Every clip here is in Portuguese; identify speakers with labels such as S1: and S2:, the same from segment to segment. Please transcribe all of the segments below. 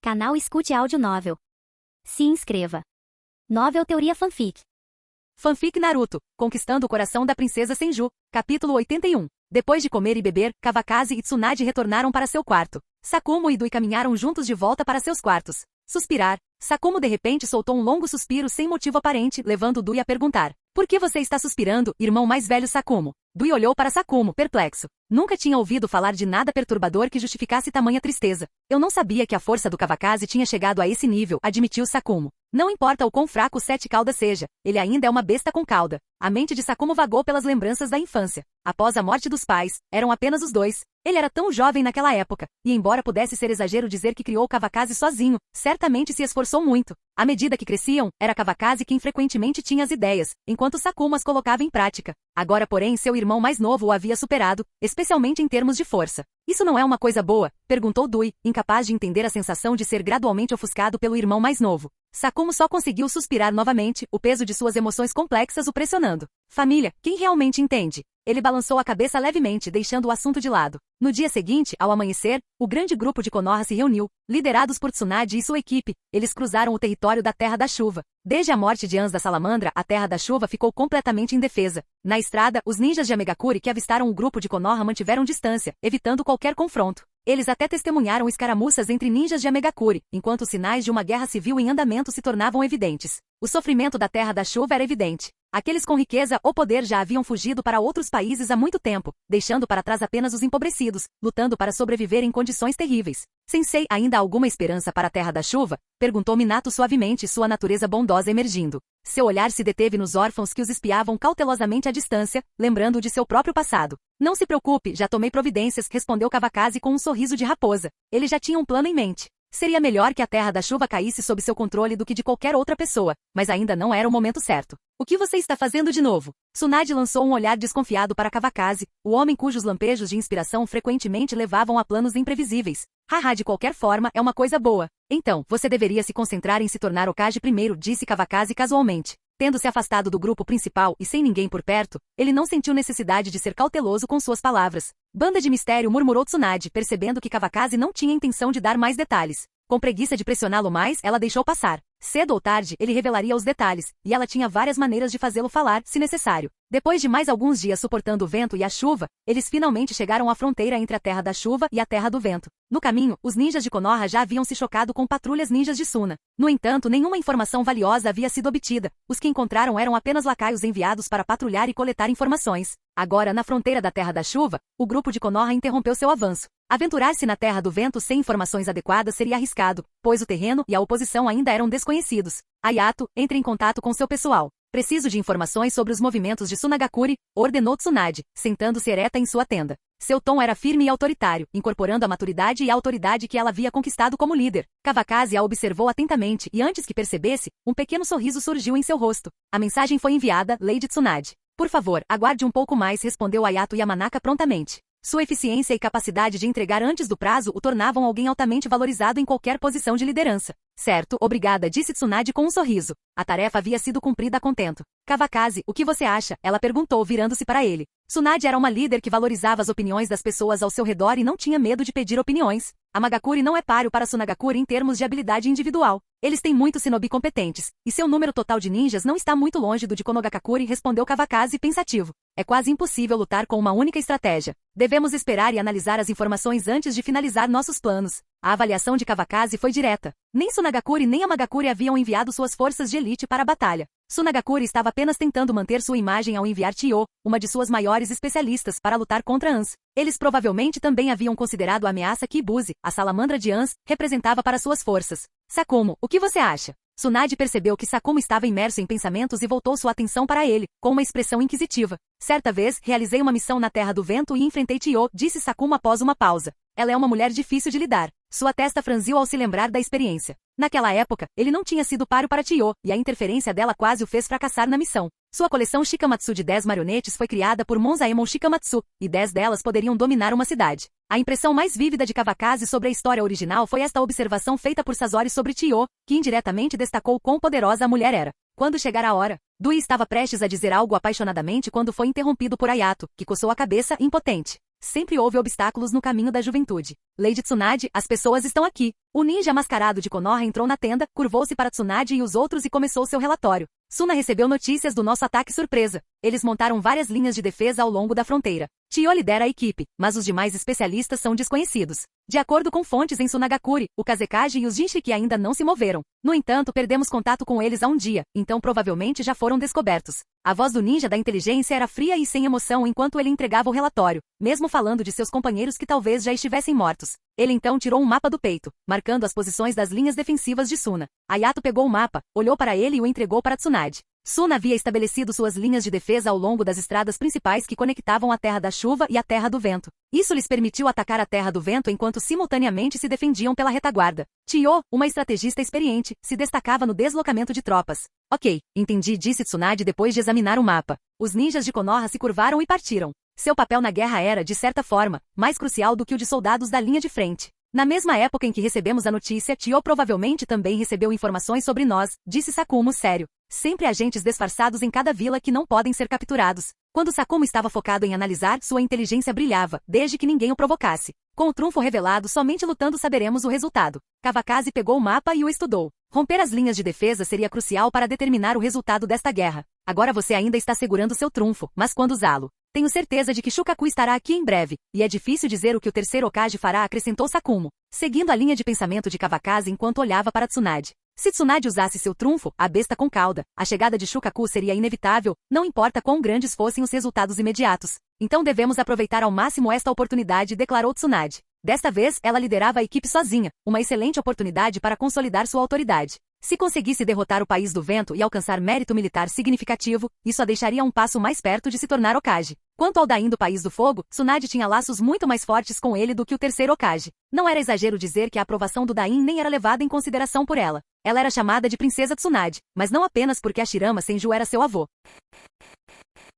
S1: Canal Escute Áudio Novel. Se inscreva. Novel Teoria Fanfic.
S2: Fanfic Naruto, Conquistando o Coração da Princesa Senju, capítulo 81. Depois de comer e beber, Kawakaze e Tsunade retornaram para seu quarto. Sakumo e Dui caminharam juntos de volta para seus quartos. Suspirar. Sakumo de repente soltou um longo suspiro sem motivo aparente, levando Dui a perguntar: "Por que você está suspirando, irmão mais velho Sakumo?" Dui olhou para Sakumo, perplexo. Nunca tinha ouvido falar de nada perturbador que justificasse tamanha tristeza. Eu não sabia que a força do Kawakaze tinha chegado a esse nível, admitiu Sakumo. Não importa o quão fraco o Sete Caudas seja, ele ainda é uma besta com cauda. A mente de Sakumo vagou pelas lembranças da infância. Após a morte dos pais, eram apenas os dois. Ele era tão jovem naquela época, e embora pudesse ser exagero dizer que criou Kawakaze sozinho, certamente se esforçou muito. À medida que cresciam, era Kawakaze quem frequentemente tinha as ideias, enquanto Sakumo as colocava em prática. Agora, porém, seu irmão mais novo o havia superado, especialmente em termos de força. "Isso não é uma coisa boa?" perguntou Dui, incapaz de entender a sensação de ser gradualmente ofuscado pelo irmão mais novo. Sakumo só conseguiu suspirar novamente, o peso de suas emoções complexas o pressionando. "Família, quem realmente entende?" Ele balançou a cabeça levemente, deixando o assunto de lado. No dia seguinte, ao amanhecer, o grande grupo de Konoha se reuniu, liderados por Tsunade e sua equipe. Eles cruzaram o território da Terra da Chuva. Desde a morte de Ans da Salamandra, a Terra da Chuva ficou completamente indefesa. Na estrada, os ninjas de Amegakuri que avistaram o grupo de Konoha mantiveram distância, evitando qualquer confronto. Eles até testemunharam escaramuças entre ninjas de Amegakuri, enquanto os sinais de uma guerra civil em andamento se tornavam evidentes. O sofrimento da Terra da Chuva era evidente. Aqueles com riqueza ou poder já haviam fugido para outros países há muito tempo, deixando para trás apenas os empobrecidos, lutando para sobreviver em condições terríveis. "Sensei, ainda há alguma esperança para a Terra da Chuva?" perguntou Minato suavemente, sua natureza bondosa emergindo. Seu olhar se deteve nos órfãos que os espiavam cautelosamente à distância, lembrando de seu próprio passado. "Não se preocupe, já tomei providências", respondeu Kawakaze com um sorriso de raposa. Ele já tinha um plano em mente. Seria melhor que a Terra da Chuva caísse sob seu controle do que de qualquer outra pessoa, mas ainda não era o momento certo. "O que você está fazendo de novo?" Tsunade lançou um olhar desconfiado para Kawakaze, o homem cujos lampejos de inspiração frequentemente levavam a planos imprevisíveis. "Haha, de qualquer forma, é uma coisa boa. Então, você deveria se concentrar em se tornar Hokage primeiro", disse Kawakaze casualmente. Tendo se afastado do grupo principal e sem ninguém por perto, ele não sentiu necessidade de ser cauteloso com suas palavras. "Banda de mistério", murmurou Tsunade, percebendo que Kawakaze não tinha intenção de dar mais detalhes. Com preguiça de pressioná-lo mais, ela deixou passar. Cedo ou tarde, ele revelaria os detalhes, e ela tinha várias maneiras de fazê-lo falar, se necessário. Depois de mais alguns dias suportando o vento e a chuva, eles finalmente chegaram à fronteira entre a Terra da Chuva e a Terra do Vento. No caminho, os ninjas de Konoha já haviam se chocado com patrulhas ninjas de Suna. No entanto, nenhuma informação valiosa havia sido obtida. Os que encontraram eram apenas lacaios enviados para patrulhar e coletar informações. Agora, na fronteira da Terra da Chuva, o grupo de Konoha interrompeu seu avanço. Aventurar-se na Terra do Vento sem informações adequadas seria arriscado, pois o terreno e a oposição ainda eram desconhecidos. "Ayato, entre em contato com seu pessoal. Preciso de informações sobre os movimentos de Tsunagakuri", ordenou Tsunade, sentando-se ereta em sua tenda. Seu tom era firme e autoritário, incorporando a maturidade e a autoridade que ela havia conquistado como líder. Kawakaze a observou atentamente e, antes que percebesse, um pequeno sorriso surgiu em seu rosto. "A mensagem foi enviada, Lady Tsunade." "Por favor, aguarde um pouco mais", respondeu Ayato Yamanaka prontamente. Sua eficiência e capacidade de entregar antes do prazo o tornavam alguém altamente valorizado em qualquer posição de liderança. "Certo, obrigada", disse Tsunade com um sorriso. A tarefa havia sido cumprida a contento. "Kawakaze, o que você acha?" ela perguntou, virando-se para ele. Tsunade era uma líder que valorizava as opiniões das pessoas ao seu redor e não tinha medo de pedir opiniões. Amagakuri não é páreo para Tsunagakuri em termos de habilidade individual. Eles têm muitos shinobi competentes, e seu número total de ninjas não está muito longe do de Konogakakuri, respondeu Kawakaze pensativo. "É quase impossível lutar com uma única estratégia. Devemos esperar e analisar as informações antes de finalizar nossos planos." A avaliação de Kawakaze foi direta. Nem Tsunagakuri nem Amagakuri haviam enviado suas forças de elite para a batalha. Tsunagakuri estava apenas tentando manter sua imagem ao enviar Chiyo, uma de suas maiores especialistas, para lutar contra Ans. Eles provavelmente também haviam considerado a ameaça que Ibuze, a salamandra de Ans, representava para suas forças. "Sakumo, o que você acha?" Tsunade percebeu que Sakumo estava imerso em pensamentos e voltou sua atenção para ele, com uma expressão inquisitiva. "Certa vez, realizei uma missão na Terra do Vento e enfrentei Chiyo", disse Sakumo após uma pausa. "Ela é uma mulher difícil de lidar." Sua testa franziu ao se lembrar da experiência. Naquela época, ele não tinha sido páreo para Chiyo, e a interferência dela quase o fez fracassar na missão. Sua coleção Shikamatsu de 10 marionetes foi criada por Monzaemon Shikamatsu, e 10 delas poderiam dominar uma cidade. A impressão mais vívida de Kawakaze sobre a história original foi esta observação feita por Sasori sobre Chiyo, que indiretamente destacou quão poderosa a mulher era. Quando chegar a hora, Dui estava prestes a dizer algo apaixonadamente quando foi interrompido por Ayato, que coçou a cabeça, impotente. Sempre houve obstáculos no caminho da juventude. Lady Tsunade, as pessoas estão aqui. O ninja mascarado de Konoha entrou na tenda, curvou-se para Tsunade e os outros e começou seu relatório. Suna recebeu notícias do nosso ataque surpresa. Eles montaram várias linhas de defesa ao longo da fronteira. Chiyo lidera a equipe, mas os demais especialistas são desconhecidos. De acordo com fontes em Sunagakure, o Kazekage e os Jinchuriki ainda não se moveram. No entanto, perdemos contato com eles há um dia, então provavelmente já foram descobertos. A voz do ninja da inteligência era fria e sem emoção enquanto ele entregava o relatório, mesmo falando de seus companheiros que talvez já estivessem mortos. Ele então tirou um mapa do peito, marcando as posições das linhas defensivas de Suna. Ayato pegou o mapa, olhou para ele e o entregou para Tsunade. Suna havia estabelecido suas linhas de defesa ao longo das estradas principais que conectavam a Terra da Chuva e a Terra do Vento. Isso lhes permitiu atacar a Terra do Vento enquanto simultaneamente se defendiam pela retaguarda. Chiyo, uma estrategista experiente, se destacava no deslocamento de tropas. Ok, entendi, disse Tsunade depois de examinar o mapa. Os ninjas de Konoha se curvaram e partiram. Seu papel na guerra era, de certa forma, mais crucial do que o de soldados da linha de frente. Na mesma época em que recebemos a notícia, Chiyo provavelmente também recebeu informações sobre nós, disse Sakumo sério. Sempre agentes disfarçados em cada vila que não podem ser capturados. Quando Sakumo estava focado em analisar, sua inteligência brilhava, desde que ninguém o provocasse. Com o trunfo revelado, somente lutando saberemos o resultado. Kawakaze pegou o mapa e o estudou. Romper as linhas de defesa seria crucial para determinar o resultado desta guerra. Agora você ainda está segurando seu trunfo, mas quando usá-lo? Tenho certeza de que Shukaku estará aqui em breve, e é difícil dizer o que o terceiro Hokage fará, acrescentou Sakumo, seguindo a linha de pensamento de Kawakaze enquanto olhava para Tsunade. Se Tsunade usasse seu trunfo, a besta com cauda, a chegada de Shukaku seria inevitável, não importa quão grandes fossem os resultados imediatos. Então devemos aproveitar ao máximo esta oportunidade, declarou Tsunade. Desta vez, ela liderava a equipe sozinha, uma excelente oportunidade para consolidar sua autoridade. Se conseguisse derrotar o País do Vento e alcançar mérito militar significativo, isso a deixaria um passo mais perto de se tornar Hokage. Quanto ao Dain do País do Fogo, Tsunade tinha laços muito mais fortes com ele do que o terceiro Hokage. Não era exagero dizer que a aprovação do Dain nem era levada em consideração por ela. Ela era chamada de Princesa Tsunade, mas não apenas porque Hashirama Senju era seu avô.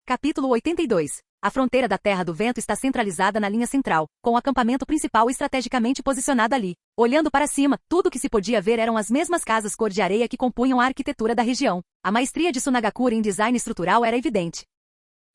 S2: Capítulo 82. A fronteira da Terra do Vento está centralizada na linha central, com o acampamento principal estrategicamente posicionado ali. Olhando para cima, tudo o que se podia ver eram as mesmas casas cor de areia que compunham a arquitetura da região. A maestria de Sunagakure em design estrutural era evidente.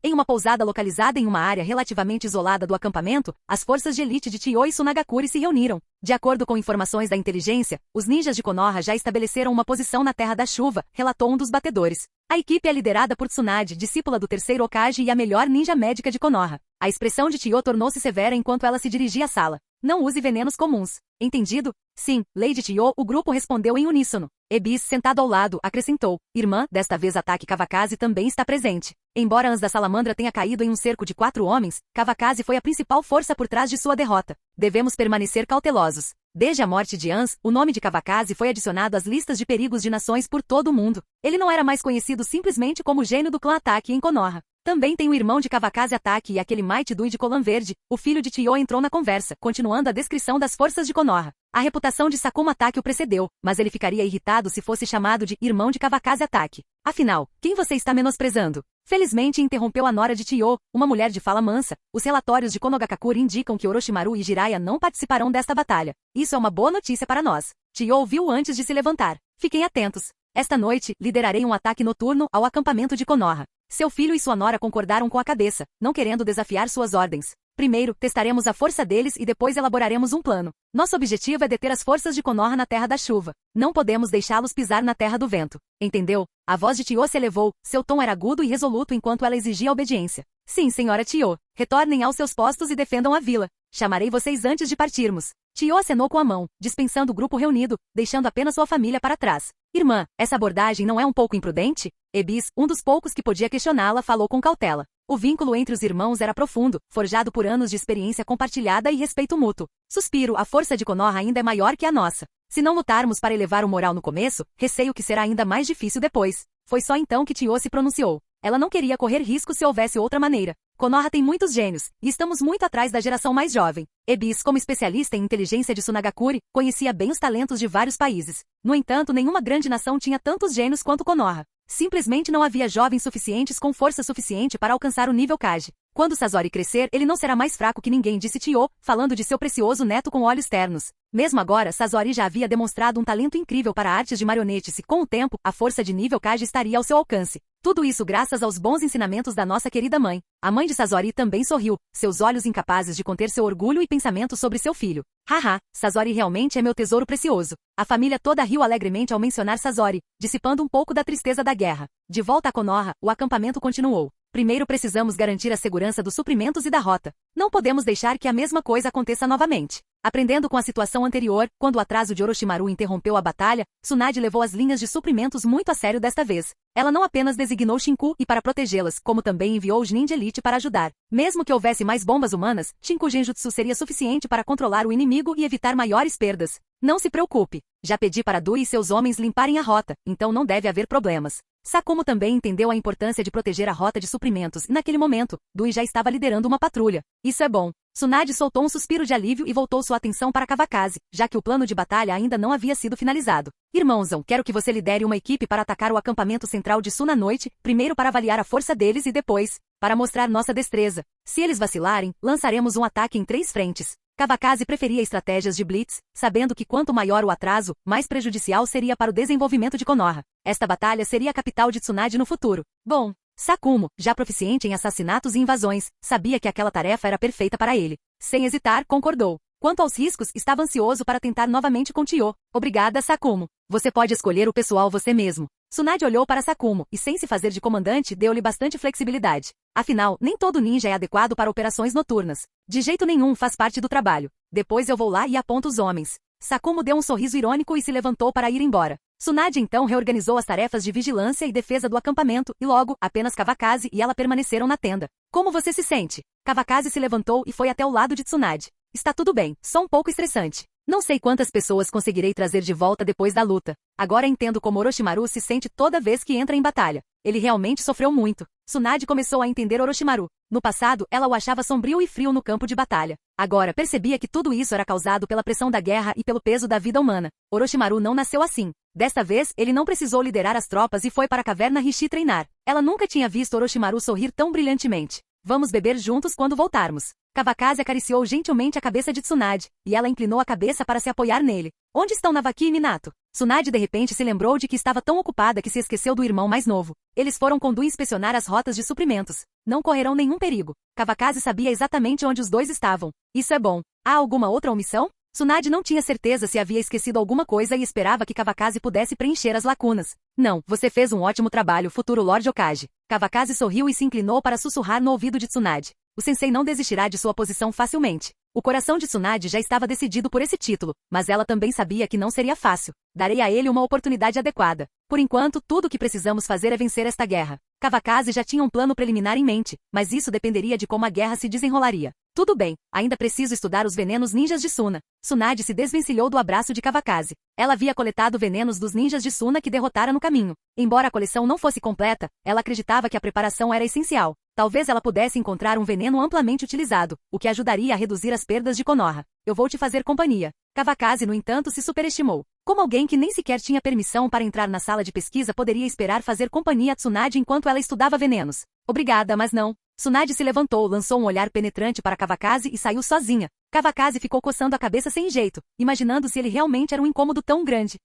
S2: Em uma pousada localizada em uma área relativamente isolada do acampamento, as forças de elite de Chiyo e Sunagakure se reuniram. De acordo com informações da inteligência, os ninjas de Konoha já estabeleceram uma posição na Terra da Chuva, relatou um dos batedores. A equipe é liderada por Tsunade, discípula do terceiro Hokage e a melhor ninja médica de Konoha. A expressão de Chiyo tornou-se severa enquanto ela se dirigia à sala. Não use venenos comuns. Entendido? Sim, Lady Chiyo, o grupo respondeu em uníssono. Ebis, sentado ao lado, acrescentou. Irmã, desta vez Ataque Kawakaze também está presente. Embora Ans da Salamandra tenha caído em um cerco de 4 homens, Kawakaze foi a principal força por trás de sua derrota. Devemos permanecer cautelosos. Desde a morte de Ans, o nome de Kawakaze foi adicionado às listas de perigos de nações por todo o mundo. Ele não era mais conhecido simplesmente como gênio do clã Ataque em Konoha. Também tem o irmão de Kawakaze Ataque e aquele Might Dui de Colã Verde. O filho de Chiyo entrou na conversa, continuando a descrição das forças de Konoha. A reputação de Sakumo Ataque o precedeu, mas ele ficaria irritado se fosse chamado de irmão de Kawakaze Ataque. Afinal, quem você está menosprezando? Felizmente interrompeu a nora de Chiyo, uma mulher de fala mansa. Os relatórios de Konogakure indicam que Orochimaru e Jiraiya não participarão desta batalha. Isso é uma boa notícia para nós. Chiyo ouviu antes de se levantar. Fiquem atentos. Esta noite, liderarei um ataque noturno ao acampamento de Konoha. Seu filho e sua nora concordaram com a cabeça, não querendo desafiar suas ordens. Primeiro, testaremos a força deles e depois elaboraremos um plano. Nosso objetivo é deter as forças de Konoha na Terra da Chuva. Não podemos deixá-los pisar na Terra do Vento. Entendeu? A voz de Chiyo se elevou, seu tom era agudo e resoluto enquanto ela exigia obediência. Sim, senhora Chiyo. Retornem aos seus postos e defendam a vila. Chamarei vocês antes de partirmos. Chiyo acenou com a mão, dispensando o grupo reunido, deixando apenas sua família para trás. Irmã, essa abordagem não é um pouco imprudente? Ebis, um dos poucos que podia questioná-la, falou com cautela. O vínculo entre os irmãos era profundo, forjado por anos de experiência compartilhada e respeito mútuo. Suspiro, a força de Konoha ainda é maior que a nossa. Se não lutarmos para elevar o moral no começo, receio que será ainda mais difícil depois. Foi só então que Chiyo se pronunciou. Ela não queria correr risco se houvesse outra maneira. Konoha tem muitos gênios, e estamos muito atrás da geração mais jovem. Ebis, como especialista em inteligência de Sunagakure, conhecia bem os talentos de vários países. No entanto, nenhuma grande nação tinha tantos gênios quanto Konoha. Simplesmente não havia jovens suficientes com força suficiente para alcançar o nível Kage. Quando Sasori crescer, ele não será mais fraco que ninguém, disse Chiyo, falando de seu precioso neto com olhos ternos. Mesmo agora, Sasori já havia demonstrado um talento incrível para artes de marionetes e, com o tempo, a força de nível Kage estaria ao seu alcance. Tudo isso graças aos bons ensinamentos da nossa querida mãe. A mãe de Sasori também sorriu, seus olhos incapazes de conter seu orgulho e pensamento sobre seu filho. Haha, Sasori realmente é meu tesouro precioso. A família toda riu alegremente ao mencionar Sasori, dissipando um pouco da tristeza da guerra. De volta a Konoha, o acampamento continuou. Primeiro precisamos garantir a segurança dos suprimentos e da rota. Não podemos deixar que a mesma coisa aconteça novamente. Aprendendo com a situação anterior, quando o atraso de Orochimaru interrompeu a batalha, Tsunade levou as linhas de suprimentos muito a sério desta vez. Ela não apenas designou Shinku e para protegê-las, como também enviou os Ninja Elite para ajudar. Mesmo que houvesse mais bombas humanas, Shinku Genjutsu seria suficiente para controlar o inimigo e evitar maiores perdas. Não se preocupe. Já pedi para Dui e seus homens limparem a rota, então não deve haver problemas. Sakumo também entendeu a importância de proteger a rota de suprimentos e naquele momento, Dui já estava liderando uma patrulha. Isso é bom. Tsunade soltou um suspiro de alívio e voltou sua atenção para Kawakaze, já que o plano de batalha ainda não havia sido finalizado. Irmãozão, quero que você lidere uma equipe para atacar o acampamento central de Suna à noite, primeiro para avaliar a força deles e depois, para mostrar nossa destreza. Se eles vacilarem, lançaremos um ataque em 3 frentes. Kawakaze preferia estratégias de blitz, sabendo que quanto maior o atraso, mais prejudicial seria para o desenvolvimento de Konoha. Esta batalha seria a capital de Tsunade no futuro. Bom, Sakumo, já proficiente em assassinatos e invasões, sabia que aquela tarefa era perfeita para ele. Sem hesitar, concordou. Quanto aos riscos, estava ansioso para tentar novamente com Tio. Obrigada, Sakumo. Você pode escolher o pessoal você mesmo. Tsunade olhou para Sakumo e, sem se fazer de comandante, deu-lhe bastante flexibilidade. Afinal, nem todo ninja é adequado para operações noturnas. De jeito nenhum faz parte do trabalho. Depois eu vou lá e aponto os homens. Sakumo deu um sorriso irônico e se levantou para ir embora. Tsunade então reorganizou as tarefas de vigilância e defesa do acampamento, e logo, apenas Kawakaze e ela permaneceram na tenda. Como você se sente? Kawakaze se levantou e foi até o lado de Tsunade. Está tudo bem, só um pouco estressante. Não sei quantas pessoas conseguirei trazer de volta depois da luta. Agora entendo como Orochimaru se sente toda vez que entra em batalha. Ele realmente sofreu muito. Tsunade começou a entender Orochimaru. No passado, ela o achava sombrio e frio no campo de batalha. Agora, percebia que tudo isso era causado pela pressão da guerra e pelo peso da vida humana. Orochimaru não nasceu assim. Desta vez, ele não precisou liderar as tropas e foi para a caverna Rishi treinar. Ela nunca tinha visto Orochimaru sorrir tão brilhantemente. Vamos beber juntos quando voltarmos. Kawakaze acariciou gentilmente a cabeça de Tsunade, e ela inclinou a cabeça para se apoiar nele. Onde estão Navaki e Minato? Tsunade de repente se lembrou de que estava tão ocupada que se esqueceu do irmão mais novo. Eles foram com Dui inspecionar as rotas de suprimentos. Não correrão nenhum perigo. Kawakaze sabia exatamente onde os dois estavam. Isso é bom. Há alguma outra omissão? Tsunade não tinha certeza se havia esquecido alguma coisa e esperava que Kawakaze pudesse preencher as lacunas. Não, você fez um ótimo trabalho, futuro Lord Hokage. Kawakaze sorriu e se inclinou para sussurrar no ouvido de Tsunade. O sensei não desistirá de sua posição facilmente. O coração de Tsunade já estava decidido por esse título, mas ela também sabia que não seria fácil. Darei a ele uma oportunidade adequada. Por enquanto, tudo o que precisamos fazer é vencer esta guerra. Kawakaze já tinha um plano preliminar em mente, mas isso dependeria de como a guerra se desenrolaria. Tudo bem, ainda preciso estudar os venenos ninjas de Suna. Tsunade se desvencilhou do abraço de Kawakaze. Ela havia coletado venenos dos ninjas de Suna que derrotara no caminho. Embora a coleção não fosse completa, ela acreditava que a preparação era essencial. Talvez ela pudesse encontrar um veneno amplamente utilizado, o que ajudaria a reduzir as perdas de Konoha. Eu vou te fazer companhia. Kawakaze, no entanto, se superestimou. Como alguém que nem sequer tinha permissão para entrar na sala de pesquisa poderia esperar fazer companhia a Tsunade enquanto ela estudava venenos? Obrigada, mas não. Tsunade se levantou, lançou um olhar penetrante para Kawakaze e saiu sozinha. Kawakaze ficou coçando a cabeça sem jeito, imaginando se ele realmente era um incômodo tão grande.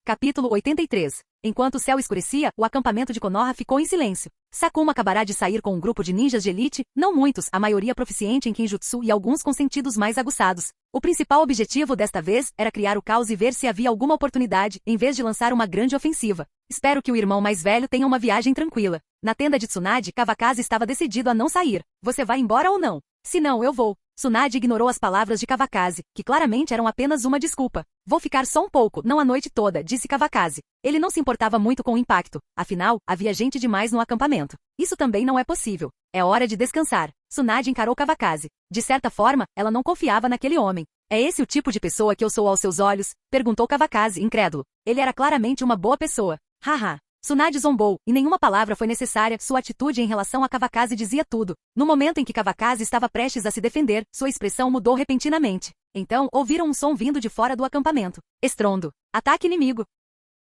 S2: Capítulo 83. Enquanto o céu escurecia, o acampamento de Konoha ficou em silêncio. Sakumo acabará de sair com um grupo de ninjas de elite, não muitos, a maioria proficiente em Kenjutsu e alguns com sentidos mais aguçados. O principal objetivo desta vez era criar o caos e ver se havia alguma oportunidade, em vez de lançar uma grande ofensiva. Espero que o irmão mais velho tenha uma viagem tranquila. Na tenda de Tsunade, Kawakaze estava decidido a não sair. Você vai embora ou não? Se não, eu vou. Tsunade ignorou as palavras de Kawakaze, que claramente eram apenas uma desculpa. Vou ficar só um pouco, não a noite toda, disse Kawakaze. Ele não se importava muito com o impacto, afinal, havia gente demais no acampamento. Isso também não é possível. É hora de descansar. Tsunade encarou Kawakaze. De certa forma, ela não confiava naquele homem. É esse o tipo de pessoa que eu sou aos seus olhos? Perguntou Kawakaze, incrédulo. Ele era claramente uma boa pessoa. Haha. Tsunade zombou, e nenhuma palavra foi necessária, sua atitude em relação a Kawakaze dizia tudo. No momento em que Kawakaze estava prestes a se defender, sua expressão mudou repentinamente. Então, ouviram um som vindo de fora do acampamento. Estrondo. Ataque inimigo.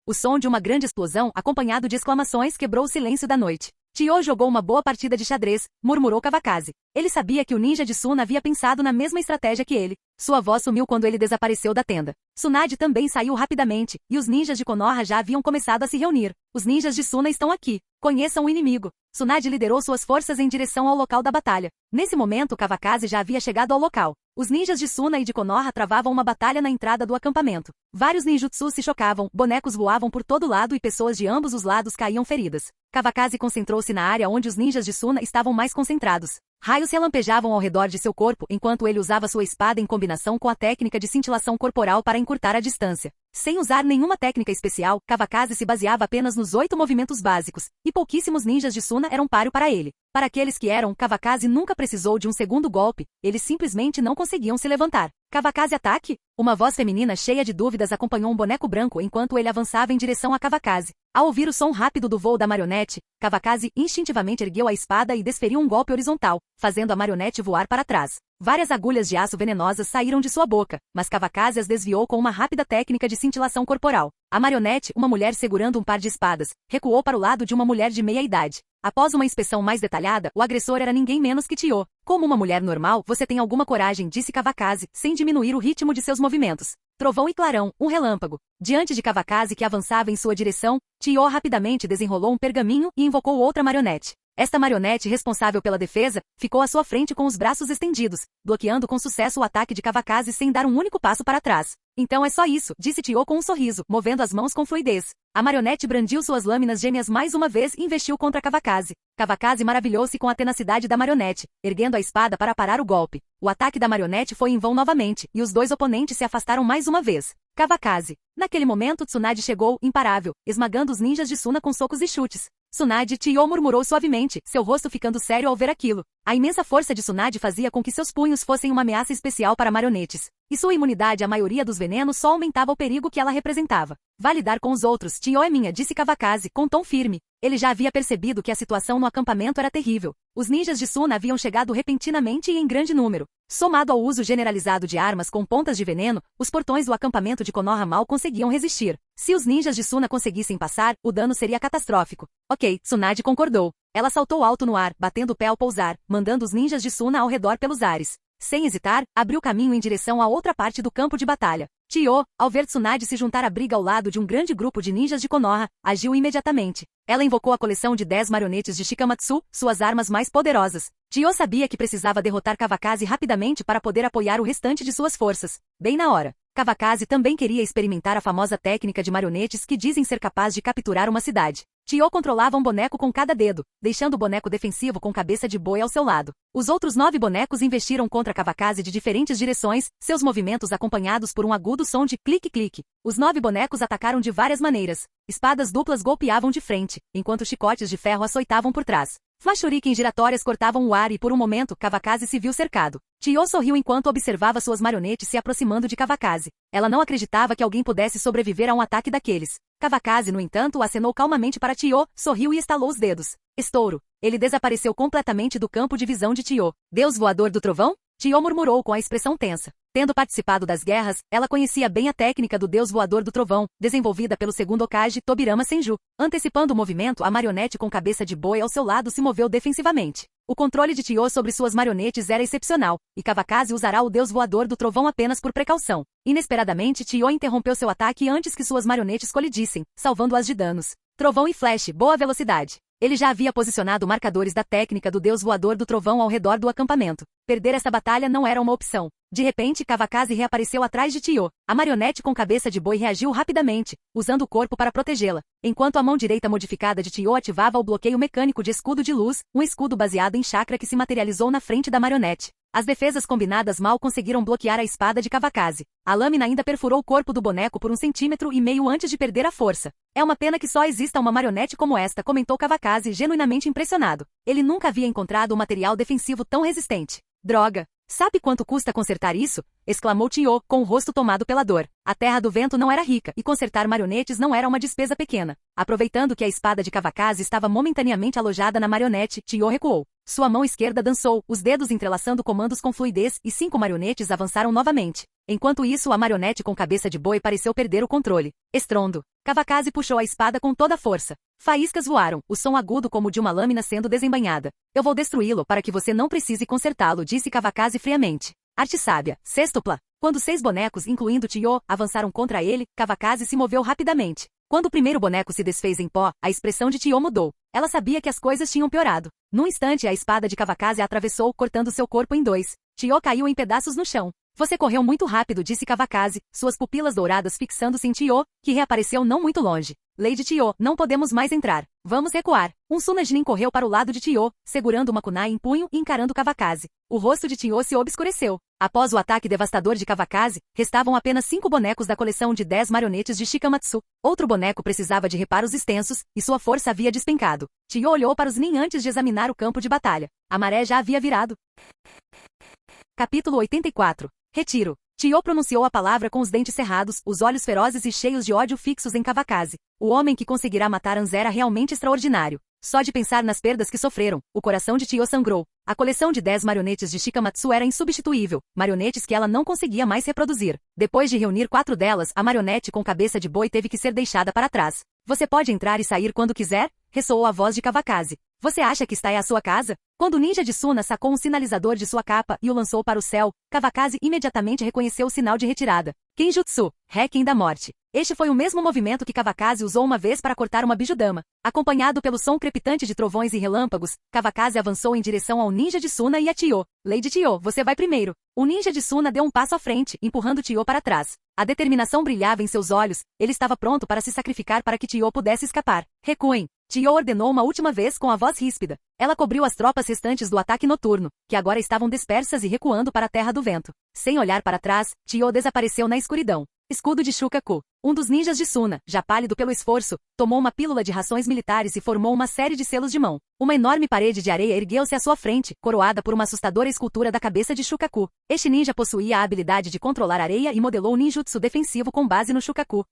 S2: O som de uma grande explosão, acompanhado de exclamações, quebrou o silêncio da noite. Tio jogou uma boa partida de xadrez, murmurou Kawakaze. Ele sabia que o ninja de Suna havia pensado na mesma estratégia que ele. Sua voz sumiu quando ele desapareceu da tenda. Tsunade também saiu rapidamente, e os ninjas de Konoha já haviam começado a se reunir. Os ninjas de Suna estão aqui. Conheçam o inimigo. Tsunade liderou suas forças em direção ao local da batalha. Nesse momento, Kawakaze já havia chegado ao local. Os ninjas de Suna e de Konoha travavam uma batalha na entrada do acampamento. Vários ninjutsus se chocavam, bonecos voavam por todo lado e pessoas de ambos os lados caíam feridas. Kawakaze concentrou-se na área onde os ninjas de Suna estavam mais concentrados. Raios relampejavam ao redor de seu corpo enquanto ele usava sua espada em combinação com a técnica de cintilação corporal para encurtar a distância. Sem usar nenhuma técnica especial, Kawakaze se baseava apenas nos 8 movimentos básicos, e pouquíssimos ninjas de Suna eram páreo para ele. Para aqueles que eram, Kawakaze nunca precisou de um segundo golpe, eles simplesmente não conseguiam se levantar. Kawakaze ataque? Uma voz feminina cheia de dúvidas acompanhou um boneco branco enquanto ele avançava em direção a Kawakaze. Ao ouvir o som rápido do voo da marionete, Kawakaze instintivamente ergueu a espada e desferiu um golpe horizontal, fazendo a marionete voar para trás. Várias agulhas de aço venenosas saíram de sua boca, mas Kawakaze as desviou com uma rápida técnica de cintilação corporal. A marionete, uma mulher segurando um par de espadas, recuou para o lado de uma mulher de meia idade. Após uma inspeção mais detalhada, o agressor era ninguém menos que Tio. Como uma mulher normal, você tem alguma coragem, disse Kawakaze, sem diminuir o ritmo de seus movimentos. Trovão e clarão, um relâmpago. Diante de Kawakaze que avançava em sua direção, Tio rapidamente desenrolou um pergaminho e invocou outra marionete. Esta marionete, responsável pela defesa, ficou à sua frente com os braços estendidos, bloqueando com sucesso o ataque de Kawakaze sem dar um único passo para trás. Então é só isso, disse Tio com um sorriso, movendo as mãos com fluidez. A marionete brandiu suas lâminas gêmeas mais uma vez e investiu contra Kawakaze. Kawakaze maravilhou-se com a tenacidade da marionete, erguendo a espada para parar o golpe. O ataque da marionete foi em vão novamente, e os dois oponentes se afastaram mais uma vez. Kawakaze. Naquele momento Tsunade chegou, imparável, esmagando os ninjas de Suna com socos e chutes. Tsunade, Tio murmurou suavemente, seu rosto ficando sério ao ver aquilo. A imensa força de Tsunade fazia com que seus punhos fossem uma ameaça especial para marionetes. E sua imunidade à maioria dos venenos só aumentava o perigo que ela representava. Vá lidar com os outros, Tio é minha, disse Kawakaze, com tom firme. Ele já havia percebido que a situação no acampamento era terrível. Os ninjas de Suna haviam chegado repentinamente e em grande número. Somado ao uso generalizado de armas com pontas de veneno, os portões do acampamento de Konoha mal conseguiam resistir. Se os ninjas de Suna conseguissem passar, o dano seria catastrófico. Ok, Tsunade concordou. Ela saltou alto no ar, batendo o pé ao pousar, mandando os ninjas de Suna ao redor pelos ares. Sem hesitar, abriu caminho em direção à outra parte do campo de batalha. Tio, ao ver Tsunade se juntar à briga ao lado de um grande grupo de ninjas de Konoha, agiu imediatamente. Ela invocou a coleção de 10 marionetes de Shikamatsu, suas armas mais poderosas. Tio sabia que precisava derrotar Kawakaze rapidamente para poder apoiar o restante de suas forças. Bem na hora. Kawakaze também queria experimentar a famosa técnica de marionetes que dizem ser capaz de capturar uma cidade. Tio controlava um boneco com cada dedo, deixando o boneco defensivo com cabeça de boi ao seu lado. Os outros 9 bonecos investiram contra Kawakaze de diferentes direções, seus movimentos acompanhados por um agudo som de clique-clique. Os 9 bonecos atacaram de várias maneiras. Espadas duplas golpeavam de frente, enquanto chicotes de ferro açoitavam por trás. Flashuriken giratórias cortavam o ar e por um momento Kawakaze se viu cercado. Tio sorriu enquanto observava suas marionetes se aproximando de Kawakaze. Ela não acreditava que alguém pudesse sobreviver a um ataque daqueles. Kawakaze, no entanto, acenou calmamente para Tio, sorriu e estalou os dedos. Estouro. Ele desapareceu completamente do campo de visão de Tio. Deus voador do trovão? Tio murmurou com a expressão tensa. Tendo participado das guerras, ela conhecia bem a técnica do Deus voador do trovão, desenvolvida pelo segundo Hokage Tobirama Senju. Antecipando o movimento, a marionete com cabeça de boi ao seu lado se moveu defensivamente. O controle de Tio sobre suas marionetes era excepcional, e Kawakaze usará o Deus voador do trovão apenas por precaução. Inesperadamente, Tio interrompeu seu ataque antes que suas marionetes colidissem, salvando-as de danos. Trovão e flash, boa velocidade. Ele já havia posicionado marcadores da técnica do Deus voador do trovão ao redor do acampamento. Perder essa batalha não era uma opção. De repente, Kawakaze reapareceu atrás de Tio. A marionete com cabeça de boi reagiu rapidamente, usando o corpo para protegê-la, enquanto a mão direita modificada de Tio ativava o bloqueio mecânico de escudo de luz, um escudo baseado em chakra que se materializou na frente da marionete. As defesas combinadas mal conseguiram bloquear a espada de Kawakaze. A lâmina ainda perfurou o corpo do boneco por 1,5 cm antes de perder a força. É uma pena que só exista uma marionete como esta, comentou Kawakaze, genuinamente impressionado. Ele nunca havia encontrado um material defensivo tão resistente. Droga! Sabe quanto custa consertar isso? Exclamou Tio, com o rosto tomado pela dor. A Terra do Vento não era rica, e consertar marionetes não era uma despesa pequena. Aproveitando que a espada de Kawakaze estava momentaneamente alojada na marionete, Tio recuou. Sua mão esquerda dançou, os dedos entrelaçando comandos com fluidez, e 5 marionetes avançaram novamente. Enquanto isso, a marionete com cabeça de boi pareceu perder o controle. Estrondo. Kawakaze puxou a espada com toda a força. Faíscas voaram, o som agudo como de uma lâmina sendo desembainhada. Eu vou destruí-lo para que você não precise consertá-lo, disse Kawakaze friamente. Arte sábia. Sextupla. Quando 6 bonecos, incluindo Chiyo, avançaram contra ele, Kawakaze se moveu rapidamente. Quando o primeiro boneco se desfez em pó, a expressão de Chiyo mudou. Ela sabia que as coisas tinham piorado. Num instante, a espada de Kawakaze a atravessou, cortando seu corpo em 2. Chiyo caiu em pedaços no chão. Você correu muito rápido, disse Kawakaze, suas pupilas douradas fixando-se em Chiyo, que reapareceu não muito longe. Lady Chiyo, não podemos mais entrar. Vamos recuar. Um Sunajinin correu para o lado de Chiyo, segurando uma kunai em punho e encarando Kawakaze. O rosto de Chiyo se obscureceu. Após o ataque devastador de Kawakaze, restavam apenas 5 bonecos da coleção de 10 marionetes de Shikamatsu. Outro boneco precisava de reparos extensos, e sua força havia despencado. Chiyo olhou para os Nin antes de examinar o campo de batalha. A maré já havia virado. Capítulo 84. Retiro. Chiyo pronunciou a palavra com os dentes cerrados, os olhos ferozes e cheios de ódio fixos em Kawakaze. O homem que conseguirá matar Anz era realmente extraordinário. Só de pensar nas perdas que sofreram, o coração de Chiyo sangrou. A coleção de 10 marionetes de Shikamatsu era insubstituível, marionetes que ela não conseguia mais reproduzir. Depois de reunir 4 delas, a marionete com cabeça de boi teve que ser deixada para trás. Você pode entrar e sair quando quiser? Ressoou a voz de Kawakaze. Você acha que está em a sua casa? Quando o ninja de Suna sacou um sinalizador de sua capa e o lançou para o céu, Kawakaze imediatamente reconheceu o sinal de retirada. Kenjutsu, Requiem da Morte. Este foi o mesmo movimento que Kawakaze usou uma vez para cortar uma bijudama. Acompanhado pelo som crepitante de trovões e relâmpagos, Kawakaze avançou em direção ao ninja de Suna e a Chiyo. Lady Chiyo, você vai primeiro. O ninja de Suna deu um passo à frente, empurrando Chiyo para trás. A determinação brilhava em seus olhos, ele estava pronto para se sacrificar para que Chiyo pudesse escapar. Recuem. Chiyo ordenou uma última vez com a voz ríspida. Ela cobriu as tropas restantes do ataque noturno, que agora estavam dispersas e recuando para a Terra do Vento. Sem olhar para trás, Chiyo desapareceu na escuridão. Escudo de Shukaku. Um dos ninjas de Suna, já pálido pelo esforço, tomou uma pílula de rações militares e formou uma série de selos de mão. Uma enorme parede de areia ergueu-se à sua frente, coroada por uma assustadora escultura da cabeça de Shukaku. Este ninja possuía a habilidade de controlar areia e modelou um ninjutsu defensivo com base no Shukaku.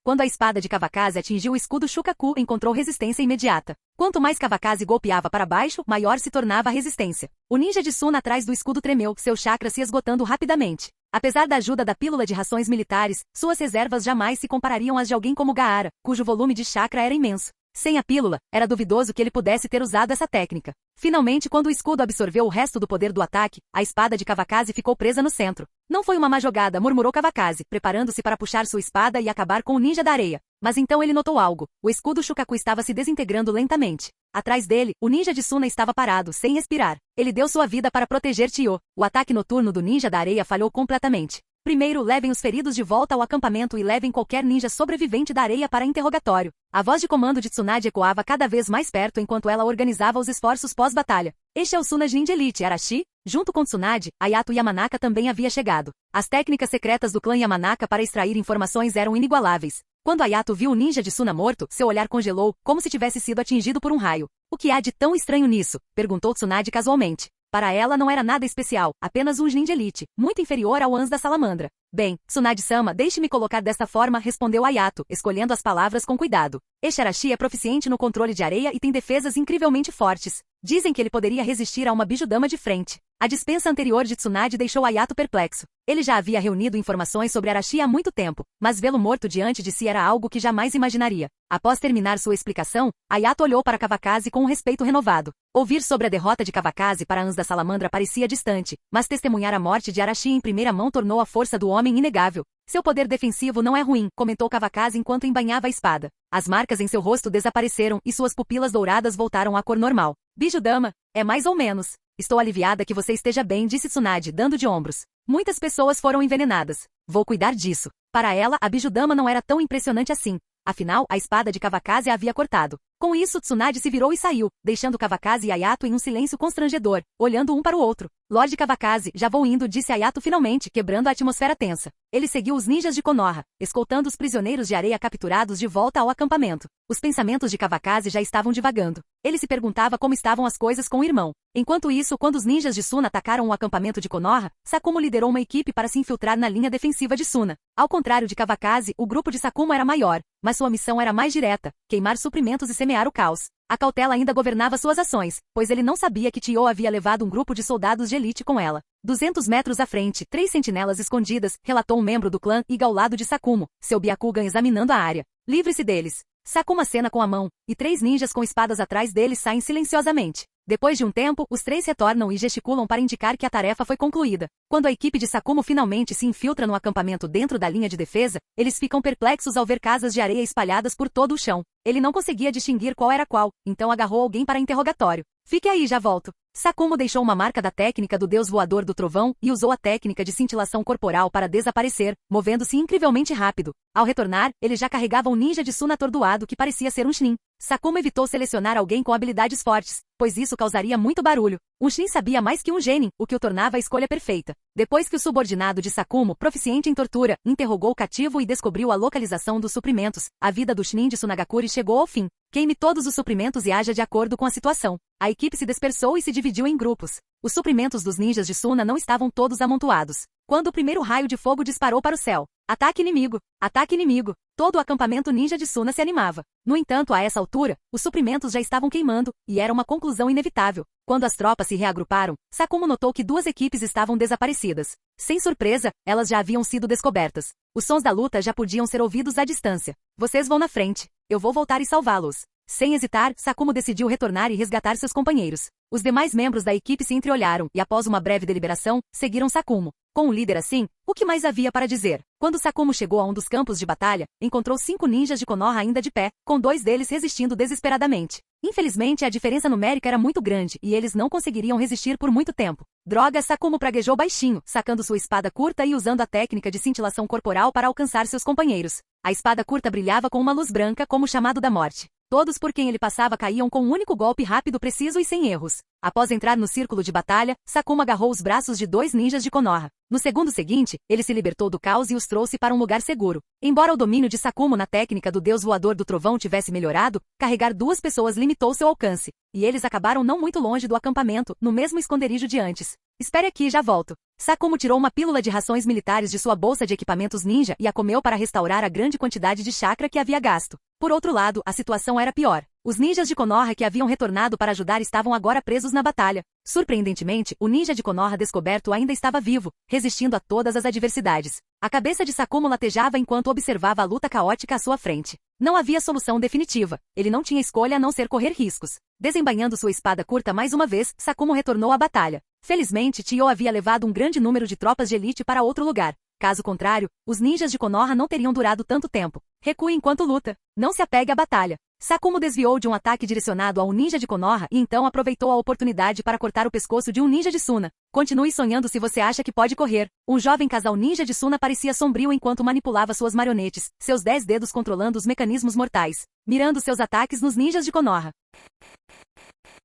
S2: Quando a espada de Kawakaze atingiu o escudo Shukaku, encontrou resistência imediata. Quanto mais Kawakaze golpeava para baixo, maior se tornava a resistência. O ninja de Suna atrás do escudo tremeu, seu chakra se esgotando rapidamente. Apesar da ajuda da pílula de rações militares, suas reservas jamais se comparariam às de alguém como Gaara, cujo volume de chakra era imenso. Sem a pílula, era duvidoso que ele pudesse ter usado essa técnica. Finalmente, quando o escudo absorveu o resto do poder do ataque, a espada de Kawakaze ficou presa no centro. Não foi uma má jogada, murmurou Kawakaze, preparando-se para puxar sua espada e acabar com o ninja da areia. Mas então ele notou algo. O escudo Shukaku estava se desintegrando lentamente. Atrás dele, o ninja de Suna estava parado, sem respirar. Ele deu sua vida para proteger Chiyo. O ataque noturno do ninja da areia falhou completamente. Primeiro, levem os feridos de volta ao acampamento e levem qualquer ninja sobrevivente da areia para interrogatório. A voz de comando de Tsunade ecoava cada vez mais perto enquanto ela organizava os esforços pós-batalha. Este é o Sunajin de Elite, Arashi. Junto com Tsunade, Ayato Yamanaka também havia chegado. As técnicas secretas do clã Yamanaka para extrair informações eram inigualáveis. Quando Ayato viu o ninja de Suna morto, seu olhar congelou, como se tivesse sido atingido por um raio. O que há de tão estranho nisso? Perguntou Tsunade casualmente. Para ela não era nada especial, apenas um Jin de elite, muito inferior ao Anz da Salamandra. Bem, Tsunade-sama, deixe-me colocar desta forma, respondeu Ayato, escolhendo as palavras com cuidado. Este Arashi é proficiente no controle de areia e tem defesas incrivelmente fortes. Dizem que ele poderia resistir a uma bijudama de frente. A dispensa anterior de Tsunade deixou Ayato perplexo. Ele já havia reunido informações sobre Arashi há muito tempo, mas vê-lo morto diante de si era algo que jamais imaginaria. Após terminar sua explicação, Ayato olhou para Kawakaze com um respeito renovado. Ouvir sobre a derrota de Kawakaze para Anz da Salamandra parecia distante, mas testemunhar a morte de Arashi em primeira mão tornou a força do homem inegável. Seu poder defensivo não é ruim, comentou Kawakaze enquanto embainhava a espada. As marcas em seu rosto desapareceram e suas pupilas douradas voltaram à cor normal. Bijudama, é mais ou menos. Estou aliviada que você esteja bem, disse Tsunade, dando de ombros. Muitas pessoas foram envenenadas. Vou cuidar disso. Para ela, a bijudama não era tão impressionante assim. Afinal, a espada de Kawakaze a havia cortado. Com isso, Tsunade se virou e saiu, deixando Kawakaze e Ayato em um silêncio constrangedor, olhando um para o outro. Lorde Kawakaze, já vou indo, disse Ayato finalmente, quebrando a atmosfera tensa. Ele seguiu os ninjas de Konoha, escoltando os prisioneiros de areia capturados de volta ao acampamento. Os pensamentos de Kawakaze já estavam divagando. Ele se perguntava como estavam as coisas com o irmão. Enquanto isso, quando os ninjas de Suna atacaram o acampamento de Konoha, Sakumo liderou uma equipe para se infiltrar na linha defensiva de Suna. Ao contrário de Kawakaze, o grupo de Sakumo era maior, mas sua missão era mais direta, queimar suprimentos e semear o caos. A cautela ainda governava suas ações, pois ele não sabia que Chiyo havia levado um grupo de soldados de elite com ela. 200 metros à frente, 3 sentinelas escondidas, relatou um membro do clã Iga ao lado de Sakumo, seu Byakugan examinando a área. Livre-se deles. Sakumo acena com a mão, e 3 ninjas com espadas atrás deles saem silenciosamente. Depois de um tempo, os três retornam e gesticulam para indicar que a tarefa foi concluída. Quando a equipe de Sakumo finalmente se infiltra no acampamento dentro da linha de defesa, eles ficam perplexos ao ver casas de areia espalhadas por todo o chão. Ele não conseguia distinguir qual era qual, então agarrou alguém para interrogatório. Fique aí, já volto. Sakumo deixou uma marca da técnica do deus voador do trovão e usou a técnica de cintilação corporal para desaparecer, movendo-se incrivelmente rápido. Ao retornar, ele já carregava um ninja de Suna atordoado que parecia ser um Chunin. Sakumo evitou selecionar alguém com habilidades fortes, pois isso causaria muito barulho. Um Chunin sabia mais que um Genin, o que o tornava a escolha perfeita. Depois que o subordinado de Sakumo, proficiente em tortura, interrogou o cativo e descobriu a localização dos suprimentos, a vida do Chunin de Sunagakure chegou ao fim. Queime todos os suprimentos e haja de acordo com a situação. A equipe se dispersou e se dividiu em grupos. Os suprimentos dos ninjas de Suna não estavam todos amontoados. Quando o primeiro raio de fogo disparou para o céu. Ataque inimigo! Ataque inimigo! Todo o acampamento ninja de Suna se animava. No entanto, a essa altura, os suprimentos já estavam queimando, e era uma conclusão inevitável. Quando as tropas se reagruparam, Sakumo notou que duas equipes estavam desaparecidas. Sem surpresa, elas já haviam sido descobertas. Os sons da luta já podiam ser ouvidos à distância. Vocês vão na frente. Eu vou voltar e salvá-los. Sem hesitar, Sakumo decidiu retornar e resgatar seus companheiros. Os demais membros da equipe se entreolharam e, após uma breve deliberação, seguiram Sakumo. Com um líder assim, o que mais havia para dizer? Quando Sakumo chegou a um dos campos de batalha, encontrou 5 ninjas de Konoha ainda de pé, com 2 deles resistindo desesperadamente. Infelizmente, a diferença numérica era muito grande e eles não conseguiriam resistir por muito tempo. Droga, Sakumo praguejou baixinho, sacando sua espada curta e usando a técnica de cintilação corporal para alcançar seus companheiros. A espada curta brilhava com uma luz branca como o chamado da morte. Todos por quem ele passava caíam com um único golpe rápido, preciso e sem erros. Após entrar no círculo de batalha, Sakumo agarrou os braços de 2 ninjas de Konoha. No segundo seguinte, ele se libertou do caos e os trouxe para um lugar seguro. Embora o domínio de Sakumo na técnica do deus voador do trovão tivesse melhorado, carregar 2 pessoas limitou seu alcance. E eles acabaram não muito longe do acampamento, no mesmo esconderijo de antes. Espere aqui, já volto. Sakumo tirou uma pílula de rações militares de sua bolsa de equipamentos ninja e a comeu para restaurar a grande quantidade de chakra que havia gasto. Por outro lado, a situação era pior. Os ninjas de Konoha que haviam retornado para ajudar estavam agora presos na batalha. Surpreendentemente, o ninja de Konoha descoberto ainda estava vivo, resistindo a todas as adversidades. A cabeça de Sakumo latejava enquanto observava a luta caótica à sua frente. Não havia solução definitiva. Ele não tinha escolha a não ser correr riscos. Desembainhando sua espada curta mais uma vez, Sakumo retornou à batalha. Felizmente, Tio havia levado um grande número de tropas de elite para outro lugar. Caso contrário, os ninjas de Konoha não teriam durado tanto tempo. Recue enquanto luta. Não se apegue à batalha. Sakumo desviou de um ataque direcionado a um ninja de Konoha e então aproveitou a oportunidade para cortar o pescoço de um ninja de Suna. Continue sonhando se você acha que pode correr. Um jovem casal ninja de Suna parecia sombrio enquanto manipulava suas marionetes, seus 10 dedos controlando os mecanismos mortais, mirando seus ataques nos ninjas de Konoha.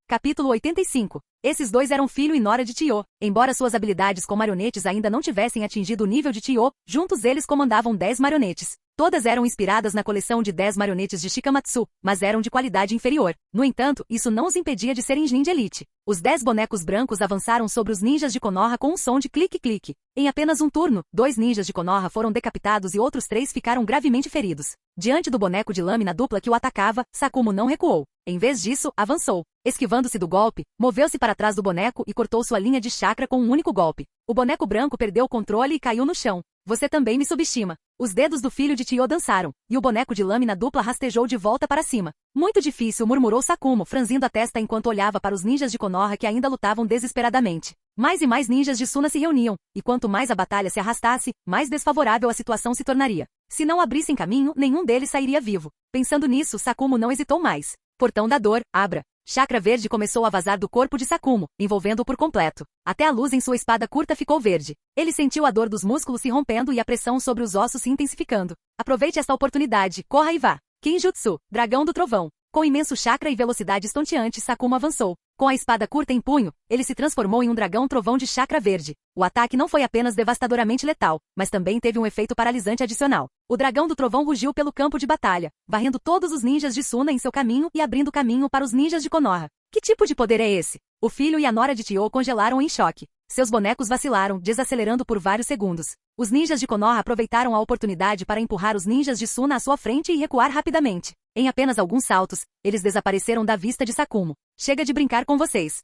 S2: Capítulo 85. Esses 2 eram filho e nora de Tio. Embora suas habilidades com marionetes ainda não tivessem atingido o nível de Tio, juntos eles comandavam 10 marionetes. Todas eram inspiradas na coleção de 10 marionetes de Shikamatsu, mas eram de qualidade inferior. No entanto, isso não os impedia de serem ninja elite. Os 10 bonecos brancos avançaram sobre os ninjas de Konoha com um som de clique-clique. Em apenas um turno, 2 ninjas de Konoha foram decapitados e outros 3 ficaram gravemente feridos. Diante do boneco de lâmina dupla que o atacava, Sakumo não recuou. Em vez disso, avançou. Esquivando-se do golpe, moveu-se para trás do boneco e cortou sua linha de chakra com um único golpe. O boneco branco perdeu o controle e caiu no chão. Você também me subestima. Os dedos do filho de Tio dançaram, e o boneco de lâmina dupla rastejou de volta para cima. Muito difícil, murmurou Sakumo, franzindo a testa enquanto olhava para os ninjas de Konoha que ainda lutavam desesperadamente. Mais e mais ninjas de Suna se reuniam, e quanto mais a batalha se arrastasse, mais desfavorável a situação se tornaria. Se não abrissem caminho, nenhum deles sairia vivo. Pensando nisso, Sakumo não hesitou mais. Portão da dor, abra. Chakra verde começou a vazar do corpo de Sakumo, envolvendo-o por completo. Até a luz em sua espada curta ficou verde. Ele sentiu a dor dos músculos se rompendo e a pressão sobre os ossos se intensificando. Aproveite esta oportunidade, corra e vá. Kinjutsu, dragão do trovão. Com imenso chakra e velocidade estonteante, Sakumo avançou. Com a espada curta em punho, ele se transformou em um dragão trovão de chakra verde. O ataque não foi apenas devastadoramente letal, mas também teve um efeito paralisante adicional. O dragão do trovão rugiu pelo campo de batalha, varrendo todos os ninjas de Suna em seu caminho e abrindo caminho para os ninjas de Konoha. Que tipo de poder é esse? O filho e a nora de Tio congelaram em choque. Seus bonecos vacilaram, desacelerando por vários segundos. Os ninjas de Konoha aproveitaram a oportunidade para empurrar os ninjas de Suna à sua frente e recuar rapidamente. Em apenas alguns saltos, eles desapareceram da vista de Sakumo. Chega de brincar com vocês.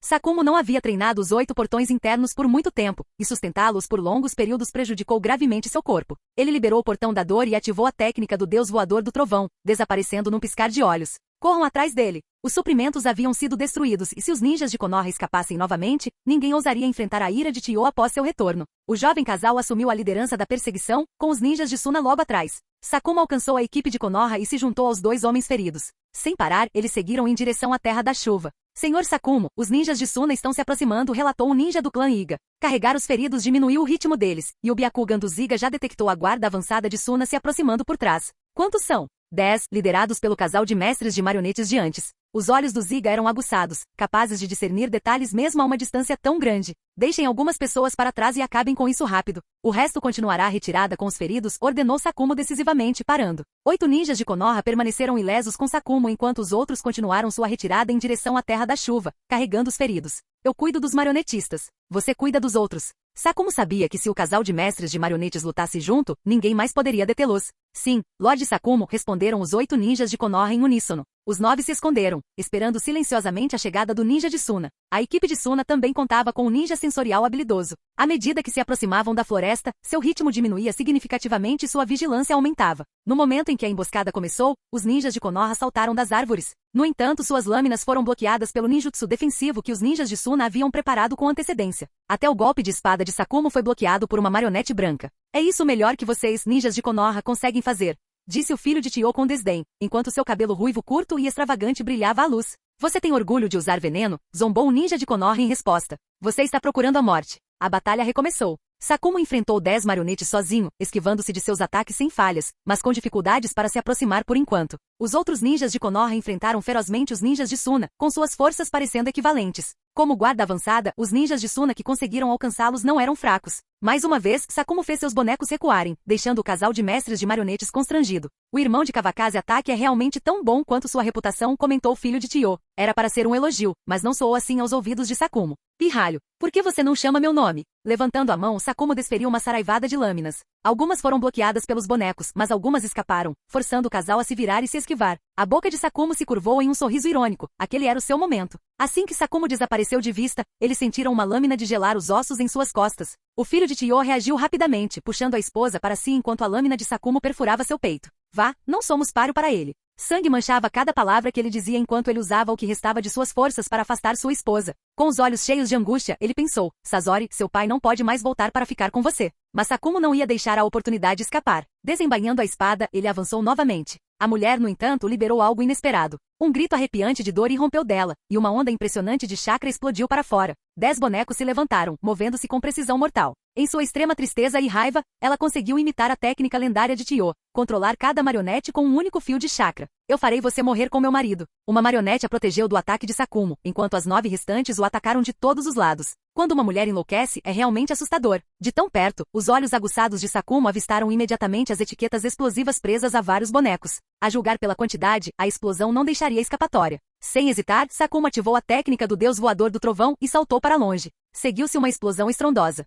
S2: Sakumo não havia treinado os 8 portões internos por muito tempo, e sustentá-los por longos períodos prejudicou gravemente seu corpo. Ele liberou o portão da dor e ativou a técnica do deus voador do trovão, desaparecendo num piscar de olhos. Corram atrás dele. Os suprimentos haviam sido destruídos e se os ninjas de Konoha escapassem novamente, ninguém ousaria enfrentar a ira de Tio após seu retorno. O jovem casal assumiu a liderança da perseguição, com os ninjas de Suna logo atrás. Sakuma alcançou a equipe de Konoha e se juntou aos 2 homens feridos. Sem parar, eles seguiram em direção à Terra da Chuva. Senhor Sakumo, os ninjas de Suna estão se aproximando, relatou um ninja do clã Iga. Carregar os feridos diminuiu o ritmo deles, e o Byakugan dos Iga já detectou a guarda avançada de Suna se aproximando por trás. Quantos são? 10, liderados pelo casal de mestres de marionetes de antes. Os olhos do Ziga eram aguçados, capazes de discernir detalhes mesmo a uma distância tão grande. Deixem algumas pessoas para trás e acabem com isso rápido. O resto continuará a retirada com os feridos, ordenou Sakumo decisivamente, parando. 8 ninjas de Konoha permaneceram ilesos com Sakumo enquanto os outros continuaram sua retirada em direção à Terra da Chuva, carregando os feridos. Eu cuido dos marionetistas. Você cuida dos outros. Sakumo sabia que se o casal de mestres de marionetes lutasse junto, ninguém mais poderia detê-los. Sim, Lord Sakumo, responderam os 8 ninjas de Konoha em uníssono. Os 9 se esconderam, esperando silenciosamente a chegada do ninja de Suna. A equipe de Suna também contava com um ninja sensorial habilidoso. À medida que se aproximavam da floresta, seu ritmo diminuía significativamente e sua vigilância aumentava. No momento em que a emboscada começou, os ninjas de Konoha saltaram das árvores. No entanto, suas lâminas foram bloqueadas pelo ninjutsu defensivo que os ninjas de Suna haviam preparado com antecedência. Até o golpe de espada de Sakumo foi bloqueado por uma marionete branca. É isso o melhor que vocês, ninjas de Konoha, conseguem fazer, disse o filho de Tio com desdém, enquanto seu cabelo ruivo curto e extravagante brilhava à luz. Você tem orgulho de usar veneno? Zombou o ninja de Konoha em resposta. Você está procurando a morte. A batalha recomeçou. Sakumo enfrentou 10 marionetes sozinho, esquivando-se de seus ataques sem falhas, mas com dificuldades para se aproximar por enquanto. Os outros ninjas de Konoha enfrentaram ferozmente os ninjas de Suna, com suas forças parecendo equivalentes. Como guarda avançada, os ninjas de Suna que conseguiram alcançá-los não eram fracos. Mais uma vez, Sakumo fez seus bonecos recuarem, deixando o casal de mestres de marionetes constrangido. O irmão de Kawakaze Atake é realmente tão bom quanto sua reputação, comentou o filho de Tio. Era para ser um elogio, mas não soou assim aos ouvidos de Sakumo. Pirralho, por que você não chama meu nome? Levantando a mão, Sakumo desferiu uma saraivada de lâminas. Algumas foram bloqueadas pelos bonecos, mas algumas escaparam, forçando o casal a se virar e se esquivar. A boca de Sakumo se curvou em um sorriso irônico. Aquele era o seu momento. Assim que Sakumo desapareceu de vista, eles sentiram uma lâmina de gelar os ossos em suas costas. O filho de Tio reagiu rapidamente, puxando a esposa para si enquanto a lâmina de Sakumo perfurava seu peito. Vá, não somos páreo para ele. Sangue manchava cada palavra que ele dizia enquanto ele usava o que restava de suas forças para afastar sua esposa. Com os olhos cheios de angústia, ele pensou, Sasori, seu pai não pode mais voltar para ficar com você. Mas Sakumo não ia deixar a oportunidade escapar. Desembainhando a espada, ele avançou novamente. A mulher, no entanto, liberou algo inesperado. Um grito arrepiante de dor irrompeu dela, e uma onda impressionante de chakra explodiu para fora. 10 bonecos se levantaram, movendo-se com precisão mortal. Em sua extrema tristeza e raiva, ela conseguiu imitar a técnica lendária de Tio, controlar cada marionete com um único fio de chakra. Eu farei você morrer com meu marido. Uma marionete a protegeu do ataque de Sakumo, enquanto as 9 restantes o atacaram de todos os lados. Quando uma mulher enlouquece, é realmente assustador. De tão perto, os olhos aguçados de Sakumo avistaram imediatamente as etiquetas explosivas presas a vários bonecos. A julgar pela quantidade, a explosão não deixaria escapatória. Sem hesitar, Sakumo ativou a técnica do deus voador do trovão e saltou para longe. Seguiu-se uma explosão estrondosa.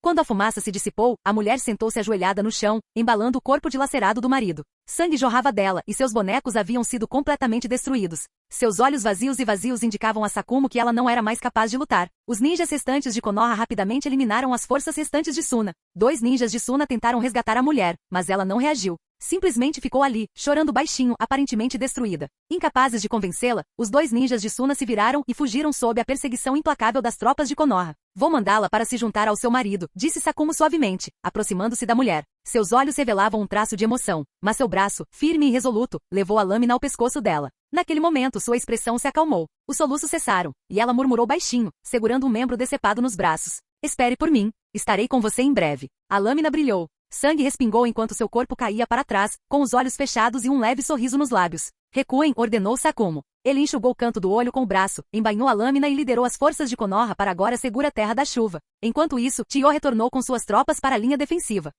S2: Quando a fumaça se dissipou, a mulher sentou-se ajoelhada no chão, embalando o corpo dilacerado do marido. Sangue jorrava dela, e seus bonecos haviam sido completamente destruídos. Seus olhos vazios indicavam a Sakumo que ela não era mais capaz de lutar. Os ninjas restantes de Konoha rapidamente eliminaram as forças restantes de Suna. 2 ninjas de Suna tentaram resgatar a mulher, mas ela não reagiu. Simplesmente ficou ali, chorando baixinho, aparentemente destruída. Incapazes de convencê-la, os 2 ninjas de Suna se viraram e fugiram sob a perseguição implacável das tropas de Konoha. Vou mandá-la para se juntar ao seu marido, disse Sakumo suavemente, aproximando-se da mulher. Seus olhos revelavam um traço de emoção, mas seu braço, firme e resoluto, levou a lâmina ao pescoço dela. Naquele momento sua expressão se acalmou. Os soluços cessaram, e ela murmurou baixinho, segurando um membro decepado nos braços. Espere por mim. Estarei com você em breve. A lâmina brilhou. Sangue respingou enquanto seu corpo caía para trás, com os olhos fechados e um leve sorriso nos lábios. Recuem, ordenou Sakumo. Ele enxugou o canto do olho com o braço, embainhou a lâmina e liderou as forças de Konoha para agora segura Terra da Chuva. Enquanto isso, Tio retornou com suas tropas para a linha defensiva.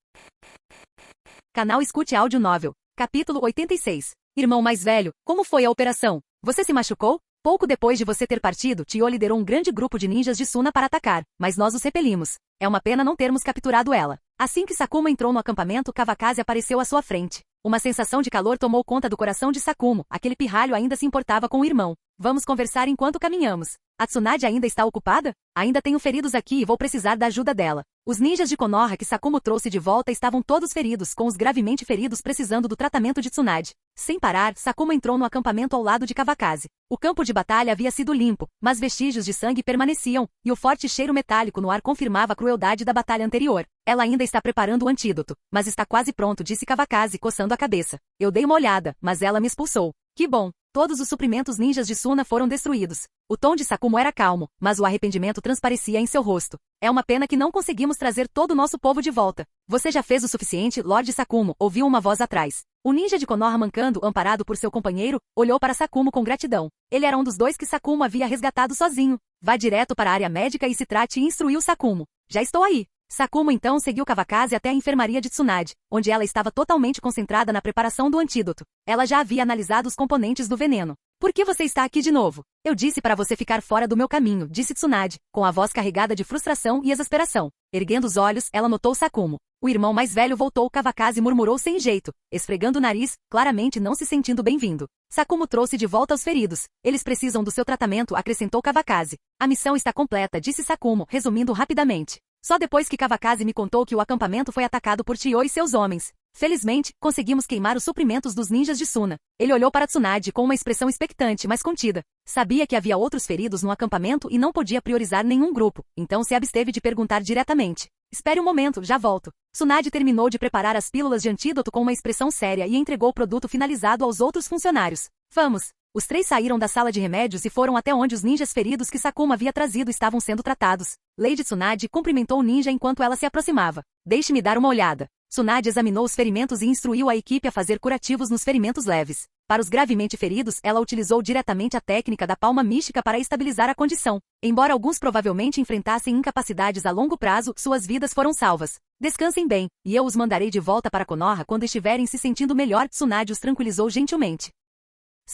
S2: Canal Escute Áudio Novel. Capítulo 86. Irmão mais velho, como foi a operação? Você se machucou? Pouco depois de você ter partido, Tio liderou um grande grupo de ninjas de Suna para atacar, mas nós os repelimos. É uma pena não termos capturado ela. Assim que Sakumo entrou no acampamento, Kawakaze apareceu à sua frente. Uma sensação de calor tomou conta do coração de Sakumo. Aquele pirralho ainda se importava com o irmão. Vamos conversar enquanto caminhamos. A Tsunade ainda está ocupada? Ainda tenho feridos aqui e vou precisar da ajuda dela. Os ninjas de Konoha que Sakumo trouxe de volta estavam todos feridos, com os gravemente feridos precisando do tratamento de Tsunade. Sem parar, Sakumo entrou no acampamento ao lado de Kawakaze. O campo de batalha havia sido limpo, mas vestígios de sangue permaneciam, e o forte cheiro metálico no ar confirmava a crueldade da batalha anterior. Ela ainda está preparando o antídoto, mas está quase pronto, disse Kawakaze, coçando a cabeça. Eu dei uma olhada, mas ela me expulsou. Que bom! Todos os suprimentos ninjas de Suna foram destruídos. O tom de Sakumo era calmo, mas o arrependimento transparecia em seu rosto. É uma pena que não conseguimos trazer todo o nosso povo de volta. Você já fez o suficiente, Lord Sakumo, ouviu uma voz atrás. O ninja de Konoha mancando, amparado por seu companheiro, olhou para Sakumo com gratidão. Ele era um dos dois que Sakumo havia resgatado sozinho. Vá direto para a área médica e se trate, e instruiu Sakumo. Já estou aí. Sakumo então seguiu Kawakaze até a enfermaria de Tsunade, onde ela estava totalmente concentrada na preparação do antídoto. Ela já havia analisado os componentes do veneno. Por que você está aqui de novo? Eu disse para você ficar fora do meu caminho, disse Tsunade, com a voz carregada de frustração e exasperação. Erguendo os olhos, ela notou Sakumo. O irmão mais velho voltou. Kawakaze murmurou sem jeito, esfregando o nariz, claramente não se sentindo bem-vindo. Sakumo trouxe de volta os feridos. Eles precisam do seu tratamento, acrescentou Kawakaze. A missão está completa, disse Sakumo, resumindo rapidamente. Só depois que Kawakaze me contou que o acampamento foi atacado por Chiyo e seus homens. Felizmente, conseguimos queimar os suprimentos dos ninjas de Suna. Ele olhou para Tsunade com uma expressão expectante, mas contida. Sabia que havia outros feridos no acampamento e não podia priorizar nenhum grupo, então se absteve de perguntar diretamente. Espere um momento, já volto. Tsunade terminou de preparar as pílulas de antídoto com uma expressão séria e entregou o produto finalizado aos outros funcionários. Vamos! Os três saíram da sala de remédios e foram até onde os ninjas feridos que Sakumo havia trazido estavam sendo tratados. Lady Tsunade cumprimentou o ninja enquanto ela se aproximava. Deixe-me dar uma olhada. Tsunade examinou os ferimentos e instruiu a equipe a fazer curativos nos ferimentos leves. Para os gravemente feridos, ela utilizou diretamente a técnica da palma mística para estabilizar a condição. Embora alguns provavelmente enfrentassem incapacidades a longo prazo, suas vidas foram salvas. Descansem bem, e eu os mandarei de volta para Konoha quando estiverem se sentindo melhor, Tsunade os tranquilizou gentilmente.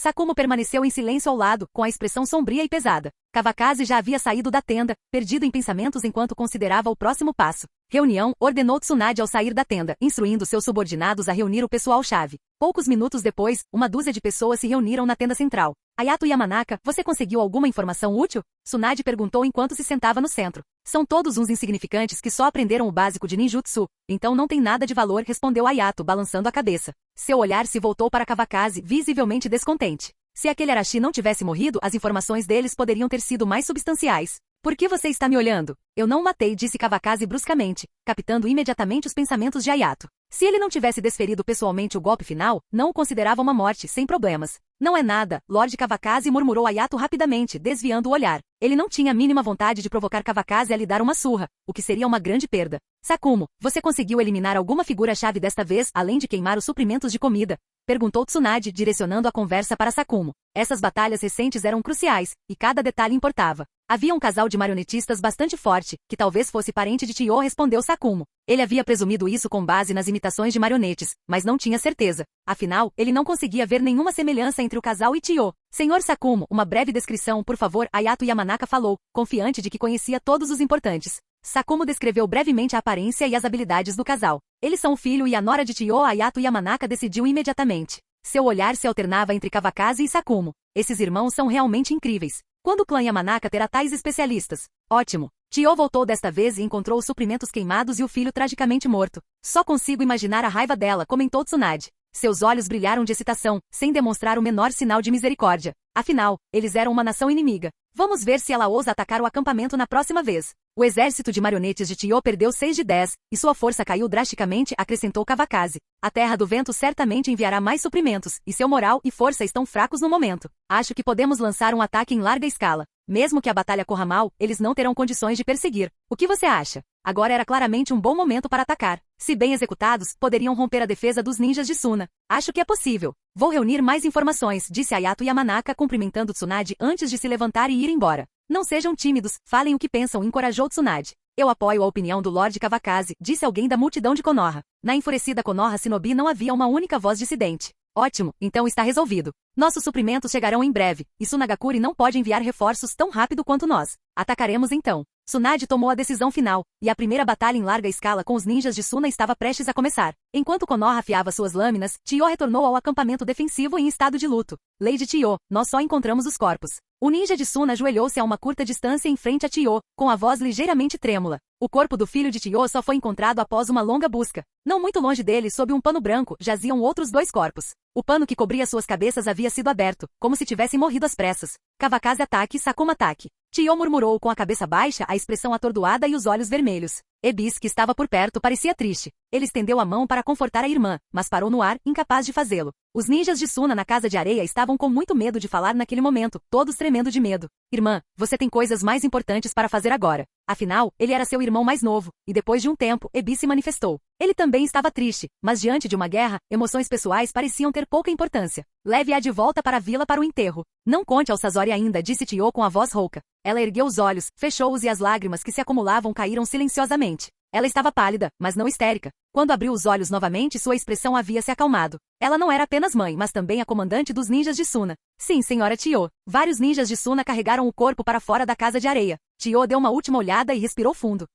S2: Sakumo permaneceu em silêncio ao lado, com a expressão sombria e pesada. Kawakaze já havia saído da tenda, perdido em pensamentos enquanto considerava o próximo passo. Reunião, ordenou Tsunade ao sair da tenda, instruindo seus subordinados a reunir o pessoal-chave. Poucos minutos depois, uma dúzia de pessoas se reuniram na tenda central. Ayato Yamanaka, você conseguiu alguma informação útil? Tsunade perguntou enquanto se sentava no centro. São todos uns insignificantes que só aprenderam o básico de ninjutsu, então não tem nada de valor, respondeu Ayato, balançando a cabeça. Seu olhar se voltou para Kawakaze, visivelmente descontente. Se aquele Arashi não tivesse morrido, as informações deles poderiam ter sido mais substanciais. Por que você está me olhando? Eu não o matei, disse Kawakaze bruscamente, captando imediatamente os pensamentos de Ayato. Se ele não tivesse desferido pessoalmente o golpe final, não o considerava uma morte, sem problemas. Não é nada, Lord Kawakaze, murmurou Ayato rapidamente, desviando o olhar. Ele não tinha a mínima vontade de provocar Kawakaze a lhe dar uma surra, o que seria uma grande perda. Sakumo, você conseguiu eliminar alguma figura-chave desta vez, além de queimar os suprimentos de comida? Perguntou Tsunade, direcionando a conversa para Sakumo. Essas batalhas recentes eram cruciais, e cada detalhe importava. Havia um casal de marionetistas bastante forte, que talvez fosse parente de Chiyo, respondeu Sakumo. Ele havia presumido isso com base nas imitações de marionetes, mas não tinha certeza. Afinal, ele não conseguia ver nenhuma semelhança entre o casal e Chiyo. Senhor Sakumo, uma breve descrição, por favor, Ayato Yamanaka falou, confiante de que conhecia todos os importantes. Sakumo descreveu brevemente a aparência e as habilidades do casal. Eles são o filho e a nora de Chiyo. Ayato Yamanaka decidiu imediatamente. Seu olhar se alternava entre Kawakaze e Sakumo. Esses irmãos são realmente incríveis. Quando o clã Yamanaka terá tais especialistas? Ótimo. Chiyo voltou desta vez e encontrou os suprimentos queimados e o filho tragicamente morto. Só consigo imaginar a raiva dela, comentou Tsunade. Seus olhos brilharam de excitação, sem demonstrar o menor sinal de misericórdia. Afinal, eles eram uma nação inimiga. Vamos ver se ela ousa atacar o acampamento na próxima vez. O exército de marionetes de Chiyo perdeu 6 de 10, e sua força caiu drasticamente, acrescentou Kawakaze. A Terra do Vento certamente enviará mais suprimentos, e seu moral e força estão fracos no momento. Acho que podemos lançar um ataque em larga escala. Mesmo que a batalha corra mal, eles não terão condições de perseguir. O que você acha? Agora era claramente um bom momento para atacar. Se bem executados, poderiam romper a defesa dos ninjas de Suna. Acho que é possível. Vou reunir mais informações, disse Ayato Yamanaka, cumprimentando Tsunade antes de se levantar e ir embora. Não sejam tímidos, falem o que pensam, encorajou Tsunade. Eu apoio a opinião do Lord Kawakaze, disse alguém da multidão de Konoha. Na enfurecida Konoha Shinobi não havia uma única voz dissidente. Ótimo, então está resolvido. Nossos suprimentos chegarão em breve, e Sunagakure não pode enviar reforços tão rápido quanto nós. Atacaremos então. Tsunade tomou a decisão final, e a primeira batalha em larga escala com os ninjas de Suna estava prestes a começar. Enquanto Konoha afiava suas lâminas, Chiyo retornou ao acampamento defensivo em estado de luto. Lady Chiyo, nós só encontramos os corpos. O ninja de Suna ajoelhou-se a uma curta distância em frente a Chiyo, com a voz ligeiramente trêmula. O corpo do filho de Chiyo só foi encontrado após uma longa busca. Não muito longe dele, sob um pano branco, jaziam outros 2 corpos. O pano que cobria suas cabeças havia sido aberto, como se tivessem morrido às pressas. Kawakaze ataque, Sakuma ataque. Chiyo murmurou com a cabeça baixa, a expressão atordoada e os olhos vermelhos. Ebis, que estava por perto, parecia triste. Ele estendeu a mão para confortar a irmã, mas parou no ar, incapaz de fazê-lo. Os ninjas de Suna na Casa de Areia estavam com muito medo de falar naquele momento, todos tremendo de medo. Irmã, você tem coisas mais importantes para fazer agora. Afinal, ele era seu irmão mais novo, e depois de um tempo, Ebis se manifestou. Ele também estava triste, mas diante de uma guerra, emoções pessoais pareciam ter pouca importância. Leve-a de volta para a vila para o enterro. Não conte ao Sasori ainda, disse Chiyo com a voz rouca. Ela ergueu os olhos, fechou-os e as lágrimas que se acumulavam caíram silenciosamente. Ela estava pálida, mas não histérica. Quando abriu os olhos novamente, sua expressão havia se acalmado. Ela não era apenas mãe, mas também a comandante dos ninjas de Suna. Sim, senhora Chiyo. Vários ninjas de Suna carregaram o corpo para fora da Casa de Areia. Chiyo deu uma última olhada e respirou fundo.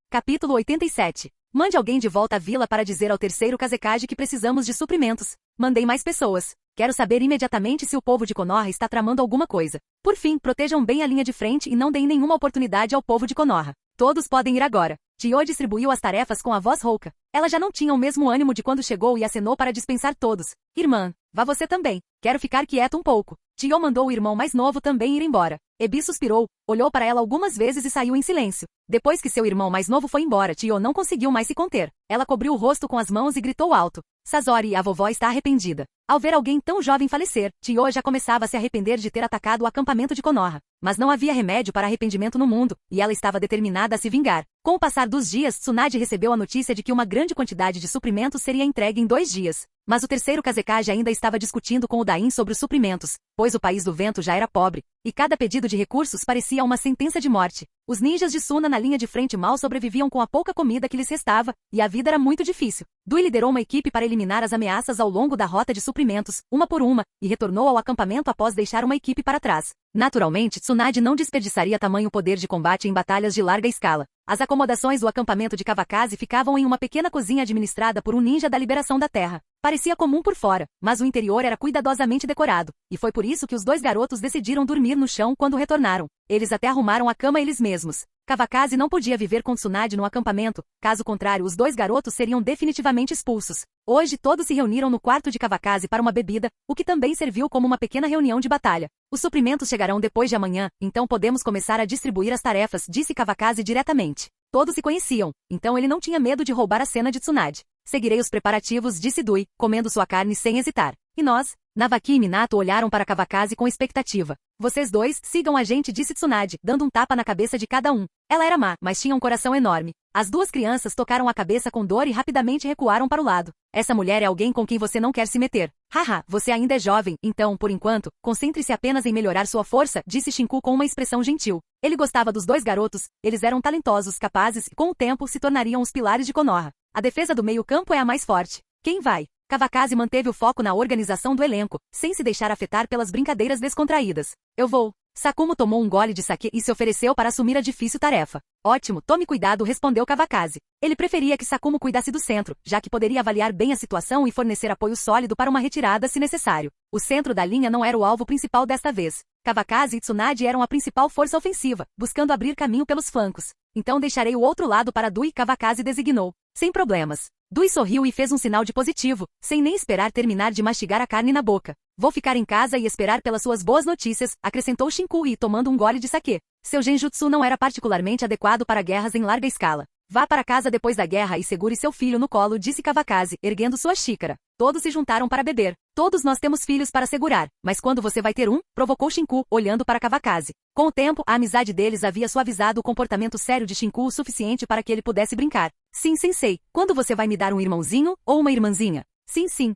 S2: Capítulo 87. Mande alguém de volta à vila para dizer ao terceiro Kazekage que precisamos de suprimentos. Mandei mais pessoas. Quero saber imediatamente se o povo de Konoha está tramando alguma coisa. Por fim, protejam bem a linha de frente e não deem nenhuma oportunidade ao povo de Konoha. Todos podem ir agora. Chiyo distribuiu as tarefas com a voz rouca. Ela já não tinha o mesmo ânimo de quando chegou e acenou para dispensar todos. Irmã, vá você também. Quero ficar quieto um pouco. Chiyo mandou o irmão mais novo também ir embora. Ebi suspirou, olhou para ela algumas vezes e saiu em silêncio. Depois que seu irmão mais novo foi embora, Chiyo não conseguiu mais se conter. Ela cobriu o rosto com as mãos e gritou alto. Sasori, a vovó está arrependida. Ao ver alguém tão jovem falecer, Chiyo já começava a se arrepender de ter atacado o acampamento de Konoha. Mas não havia remédio para arrependimento no mundo, e ela estava determinada a se vingar. Com o passar dos dias, Tsunade recebeu a notícia de que uma grande quantidade de suprimentos seria entregue em 2 dias. Mas o terceiro Kazekage ainda estava discutindo com o Dain sobre os suprimentos, pois o país do vento já era pobre, e cada pedido de recursos parecia uma sentença de morte. Os ninjas de Suna na linha de frente mal sobreviviam com a pouca comida que lhes restava, e a vida era muito difícil. Dui liderou uma equipe para eliminar as ameaças ao longo da rota de suprimentos, uma por uma, e retornou ao acampamento após deixar uma equipe para trás. Naturalmente, Tsunade não desperdiçaria tamanho poder de combate em batalhas de larga escala. As acomodações do acampamento de Kawakaze ficavam em uma pequena cozinha administrada por um ninja da liberação da terra. Parecia comum por fora, mas o interior era cuidadosamente decorado, e foi por isso que os 2 garotos decidiram dormir no chão quando retornaram. Eles até arrumaram a cama eles mesmos. Kawakaze não podia viver com Tsunade no acampamento, caso contrário os 2 garotos seriam definitivamente expulsos. Hoje todos se reuniram no quarto de Kawakaze para uma bebida, o que também serviu como uma pequena reunião de batalha. Os suprimentos chegarão depois de amanhã, então podemos começar a distribuir as tarefas, disse Kawakaze diretamente. Todos se conheciam, então ele não tinha medo de roubar a cena de Tsunade. Seguirei os preparativos, disse Dui, comendo sua carne sem hesitar. E nós? Navaki e Minato olharam para Kawakaze com expectativa. Vocês 2, sigam a gente, disse Tsunade, dando um tapa na cabeça de cada um. Ela era má, mas tinha um coração enorme. As 2 crianças tocaram a cabeça com dor e rapidamente recuaram para o lado. Essa mulher é alguém com quem você não quer se meter. Haha, você ainda é jovem, então, por enquanto, concentre-se apenas em melhorar sua força, disse Shinku com uma expressão gentil. Ele gostava dos 2 garotos, eles eram talentosos, capazes e, com o tempo, se tornariam os pilares de Konoha. A defesa do meio-campo é a mais forte. Quem vai? Kawakaze manteve o foco na organização do elenco, sem se deixar afetar pelas brincadeiras descontraídas. Eu vou. Sakumo tomou um gole de sake e se ofereceu para assumir a difícil tarefa. Ótimo, tome cuidado, respondeu Kawakaze. Ele preferia que Sakumo cuidasse do centro, já que poderia avaliar bem a situação e fornecer apoio sólido para uma retirada se necessário. O centro da linha não era o alvo principal desta vez. Kawakaze e Tsunade eram a principal força ofensiva, buscando abrir caminho pelos flancos. Então deixarei o outro lado para Dui, Kawakaze designou. Sem problemas. Dui sorriu e fez um sinal de positivo, sem nem esperar terminar de mastigar a carne na boca. Vou ficar em casa e esperar pelas suas boas notícias, acrescentou Shinku e tomando um gole de sake. Seu genjutsu não era particularmente adequado para guerras em larga escala. Vá para casa depois da guerra e segure seu filho no colo, disse Kawakaze, erguendo sua xícara. Todos se juntaram para beber. Todos nós temos filhos para segurar, mas quando você vai ter um? Provocou Shinku, olhando para Kawakaze. Com o tempo, a amizade deles havia suavizado o comportamento sério de Shinku o suficiente para que ele pudesse brincar. Sim, sensei. Quando você vai me dar um irmãozinho, ou uma irmãzinha? Sim, sim.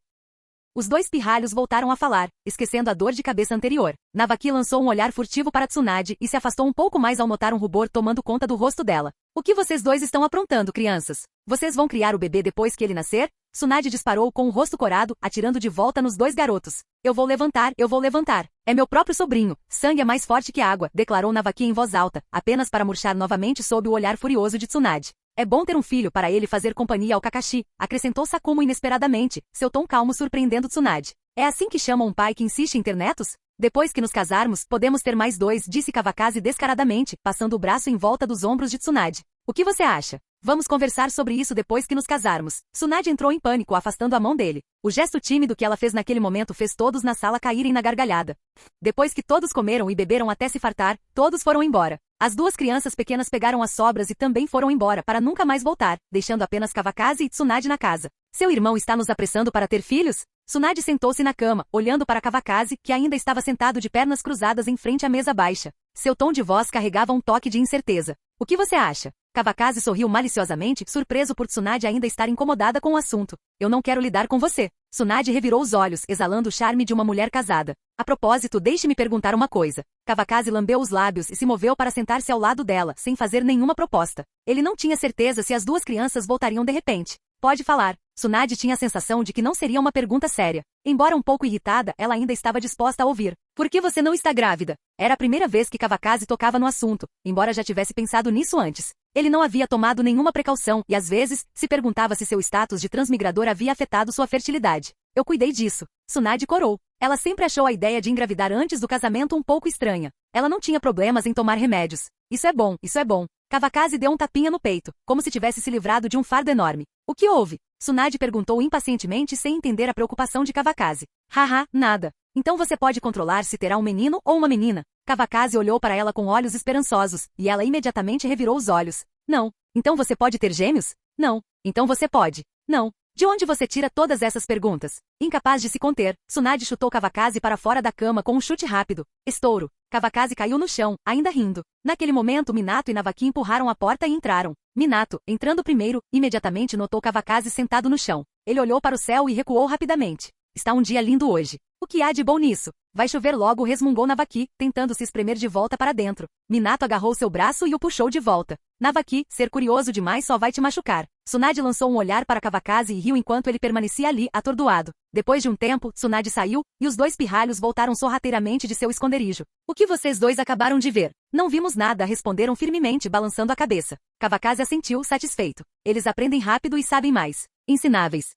S2: Os 2 pirralhos voltaram a falar, esquecendo a dor de cabeça anterior. Navaki lançou um olhar furtivo para Tsunade e se afastou um pouco mais ao notar um rubor tomando conta do rosto dela. O que vocês 2 estão aprontando, crianças? Vocês vão criar o bebê depois que ele nascer? Tsunade disparou com o rosto corado, atirando de volta nos dois garotos. Eu vou levantar, eu vou levantar. É meu próprio sobrinho. Sangue é mais forte que água, declarou Navaki em voz alta, apenas para murchar novamente sob o olhar furioso de Tsunade. É bom ter um filho para ele fazer companhia ao Kakashi, acrescentou Sakumo inesperadamente, seu tom calmo surpreendendo Tsunade. É assim que chamam um pai que insiste em ter netos? Depois que nos casarmos, podemos ter mais dois, disse Kawakaze descaradamente, passando o braço em volta dos ombros de Tsunade. O que você acha? Vamos conversar sobre isso depois que nos casarmos. Tsunade entrou em pânico, afastando a mão dele. O gesto tímido que ela fez naquele momento fez todos na sala caírem na gargalhada. Depois que todos comeram e beberam até se fartar, todos foram embora. As duas crianças pequenas pegaram as sobras e também foram embora para nunca mais voltar, deixando apenas Kawakaze e Tsunade na casa. Seu irmão está nos apressando para ter filhos? Tsunade sentou-se na cama, olhando para Kawakaze, que ainda estava sentado de pernas cruzadas em frente à mesa baixa. Seu tom de voz carregava um toque de incerteza. O que você acha? Kawakaze sorriu maliciosamente, surpreso por Tsunade ainda estar incomodada com o assunto. Eu não quero lidar com você. Tsunade revirou os olhos, exalando o charme de uma mulher casada. A propósito, deixe-me perguntar uma coisa. Kawakaze lambeu os lábios e se moveu para sentar-se ao lado dela, sem fazer nenhuma proposta. Ele não tinha certeza se as duas crianças voltariam de repente. Pode falar. Tsunade tinha a sensação de que não seria uma pergunta séria. Embora um pouco irritada, ela ainda estava disposta a ouvir. Por que você não está grávida? Era a primeira vez que Kawakaze tocava no assunto, embora já tivesse pensado nisso antes. Ele não havia tomado nenhuma precaução e, às vezes, se perguntava se seu status de transmigrador havia afetado sua fertilidade. Eu cuidei disso. Tsunade corou. Ela sempre achou a ideia de engravidar antes do casamento um pouco estranha. Ela não tinha problemas em tomar remédios. Isso é bom, isso é bom. Kawakaze deu um tapinha no peito, como se tivesse se livrado de um fardo enorme. O que houve? Tsunade perguntou impacientemente sem entender a preocupação de Kawakaze. Haha, nada. Então você pode controlar se terá um menino ou uma menina. Kawakaze olhou para ela com olhos esperançosos, e ela imediatamente revirou os olhos. Não. Então você pode ter gêmeos? Não. Então você pode. Não. De onde você tira todas essas perguntas? Incapaz de se conter, Tsunade chutou Kawakaze para fora da cama com um chute rápido. Estouro. Kawakaze caiu no chão, ainda rindo. Naquele momento Minato e Navaki empurraram a porta e entraram. Minato, entrando primeiro, imediatamente notou Kawakaze sentado no chão. Ele olhou para o céu e recuou rapidamente. Está um dia lindo hoje. O que há de bom nisso? Vai chover logo, resmungou Navaki, tentando se espremer de volta para dentro. Minato agarrou seu braço e o puxou de volta. Navaki, ser curioso demais só vai te machucar. Tsunade lançou um olhar para Kawakaze e riu enquanto ele permanecia ali, atordoado. Depois de um tempo, Tsunade saiu, e os dois pirralhos voltaram sorrateiramente de seu esconderijo. O que vocês dois acabaram de ver? Não vimos nada, responderam firmemente, balançando a cabeça. Kawakaze assentiu, satisfeito. Eles aprendem rápido e sabem mais. Ensináveis.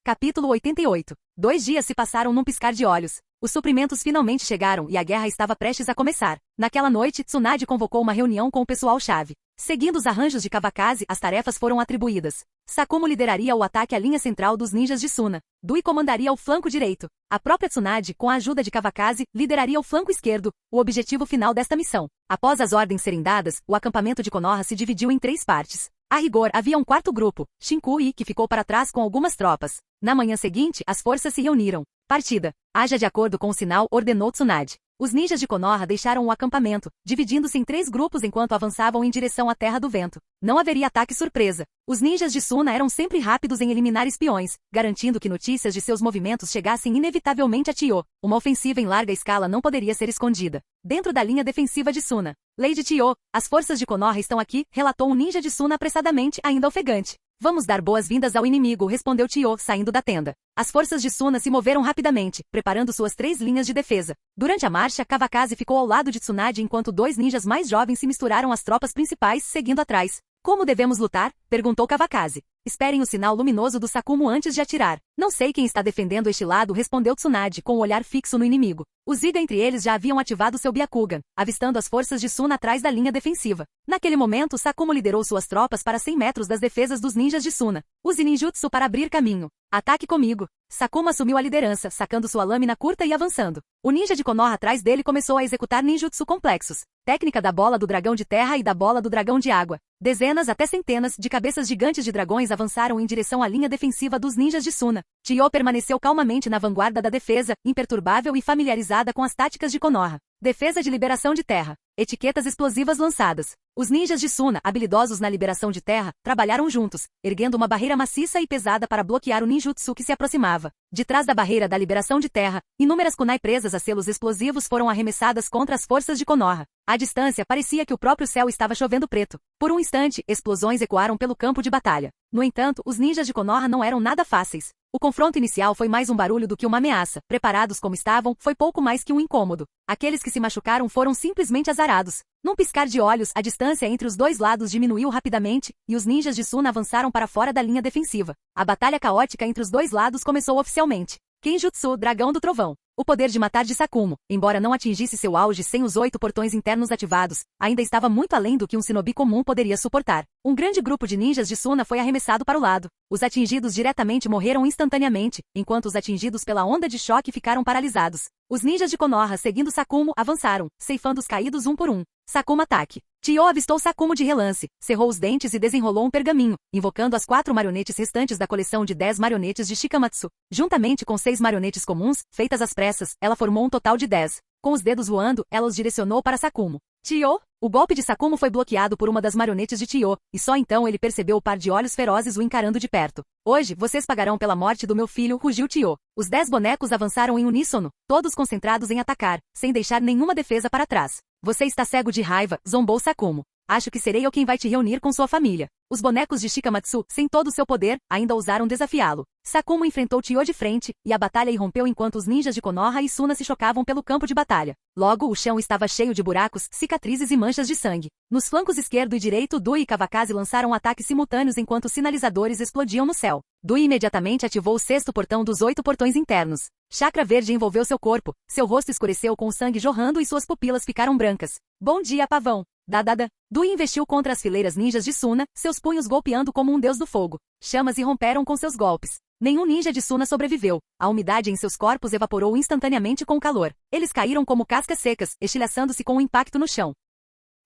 S2: Capítulo 88. 2 dias se passaram num piscar de olhos. Os suprimentos finalmente chegaram e a guerra estava prestes a começar. Naquela noite, Tsunade convocou uma reunião com o pessoal-chave. Seguindo os arranjos de Kawakaze, as tarefas foram atribuídas. Sakumo lideraria o ataque à linha central dos ninjas de Suna. Dui comandaria o flanco direito. A própria Tsunade, com a ajuda de Kawakaze, lideraria o flanco esquerdo, o objetivo final desta missão. Após as ordens serem dadas, o acampamento de Konoha se dividiu em 3 partes. A rigor, havia um quarto grupo, Shinkui, que ficou para trás com algumas tropas. Na manhã seguinte, as forças se reuniram. Partida. Haja de acordo com o sinal, ordenou Tsunade. Os ninjas de Konoha deixaram o acampamento, dividindo-se em 3 grupos enquanto avançavam em direção à Terra do Vento. Não haveria ataque surpresa. Os ninjas de Suna eram sempre rápidos em eliminar espiões, garantindo que notícias de seus movimentos chegassem inevitavelmente a Tio. Uma ofensiva em larga escala não poderia ser escondida. Dentro da linha defensiva de Suna. Lady Tio, as forças de Konoha estão aqui, relatou um ninja de Suna apressadamente, ainda ofegante. Vamos dar boas-vindas ao inimigo, respondeu Tio, saindo da tenda. As forças de Suna se moveram rapidamente, preparando suas 3 linhas de defesa. Durante a marcha, Kawakaze ficou ao lado de Tsunade enquanto 2 ninjas mais jovens se misturaram às tropas principais, seguindo atrás. Como devemos lutar? Perguntou Kawakaze. Esperem o sinal luminoso do Sakumo antes de atirar. Não sei quem está defendendo este lado, respondeu Tsunade, com o olhar fixo no inimigo. Os Iga entre eles já haviam ativado seu Byakugan, avistando as forças de Suna atrás da linha defensiva. Naquele momento, Sakumo liderou suas tropas para 100 metros das defesas dos ninjas de Suna. Use ninjutsu para abrir caminho. Ataque comigo. Sakumo assumiu a liderança, sacando sua lâmina curta e avançando. O ninja de Konoha atrás dele começou a executar ninjutsu complexos. Técnica da bola do dragão de terra e da bola do dragão de água. Dezenas até centenas de cabeças gigantes de dragões avançaram em direção à linha defensiva dos ninjas de Suna. Chiyo permaneceu calmamente na vanguarda da defesa, imperturbável e familiarizada com as táticas de Konoha. Defesa de liberação de terra. Etiquetas explosivas lançadas. Os ninjas de Suna, habilidosos na liberação de terra, trabalharam juntos, erguendo uma barreira maciça e pesada para bloquear o ninjutsu que se aproximava. De trás da barreira da liberação de terra, inúmeras kunai presas a selos explosivos foram arremessadas contra as forças de Konoha. À distância, parecia que o próprio céu estava chovendo preto. Por um instante, explosões ecoaram pelo campo de batalha. No entanto, os ninjas de Konoha não eram nada fáceis. O confronto inicial foi mais um barulho do que uma ameaça. Preparados como estavam, foi pouco mais que um incômodo. Aqueles que se machucaram foram simplesmente azarados. Num piscar de olhos, a distância entre os dois lados diminuiu rapidamente, e os ninjas de Suna avançaram para fora da linha defensiva. A batalha caótica entre os dois lados começou oficialmente. Kenjutsu, Dragão do Trovão. O poder de matar de Sakumo, embora não atingisse seu auge sem os 8 portões internos ativados, ainda estava muito além do que um shinobi comum poderia suportar. Um grande grupo de ninjas de Suna foi arremessado para o lado. Os atingidos diretamente morreram instantaneamente, enquanto os atingidos pela onda de choque ficaram paralisados. Os ninjas de Konoha, seguindo Sakumo, avançaram, ceifando os caídos um por um. Sakumo ataque. Chiyo avistou Sakumo de relance, cerrou os dentes e desenrolou um pergaminho, invocando as 4 marionetes restantes da coleção de 10 marionetes de Shikamatsu. Juntamente com 6 marionetes comuns, feitas às pressas, ela formou um total de 10. Com os dedos voando, ela os direcionou para Sakumo. Chiyo? O golpe de Sakumo foi bloqueado por uma das marionetes de Chiyo, e só então ele percebeu o par de olhos ferozes o encarando de perto. Hoje, vocês pagarão pela morte do meu filho, rugiu Chiyo. Os 10 bonecos avançaram em uníssono, todos concentrados em atacar, sem deixar nenhuma defesa para trás. Você está cego de raiva, zombou Sakumo. Acho que serei eu quem vai te reunir com sua família. Os bonecos de Shikamatsu, sem todo o seu poder, ainda ousaram desafiá-lo. Sakumo enfrentou Chiyo de frente, e a batalha irrompeu enquanto os ninjas de Konoha e Suna se chocavam pelo campo de batalha. Logo, o chão estava cheio de buracos, cicatrizes e manchas de sangue. Nos flancos esquerdo e direito, Dui e Kawakaze lançaram ataques simultâneos enquanto sinalizadores explodiam no céu. Dui imediatamente ativou o 6º portão dos 8 portões internos. Chakra verde envolveu seu corpo, seu rosto escureceu com o sangue jorrando e suas pupilas ficaram brancas. Bom dia, pavão! Dadada. Dui investiu contra as fileiras ninjas de Suna, seus punhos golpeando como um deus do fogo. Chamas irromperam com seus golpes. Nenhum ninja de Suna sobreviveu. A umidade em seus corpos evaporou instantaneamente com o calor. Eles caíram como cascas secas, estilhaçando-se com o impacto no chão.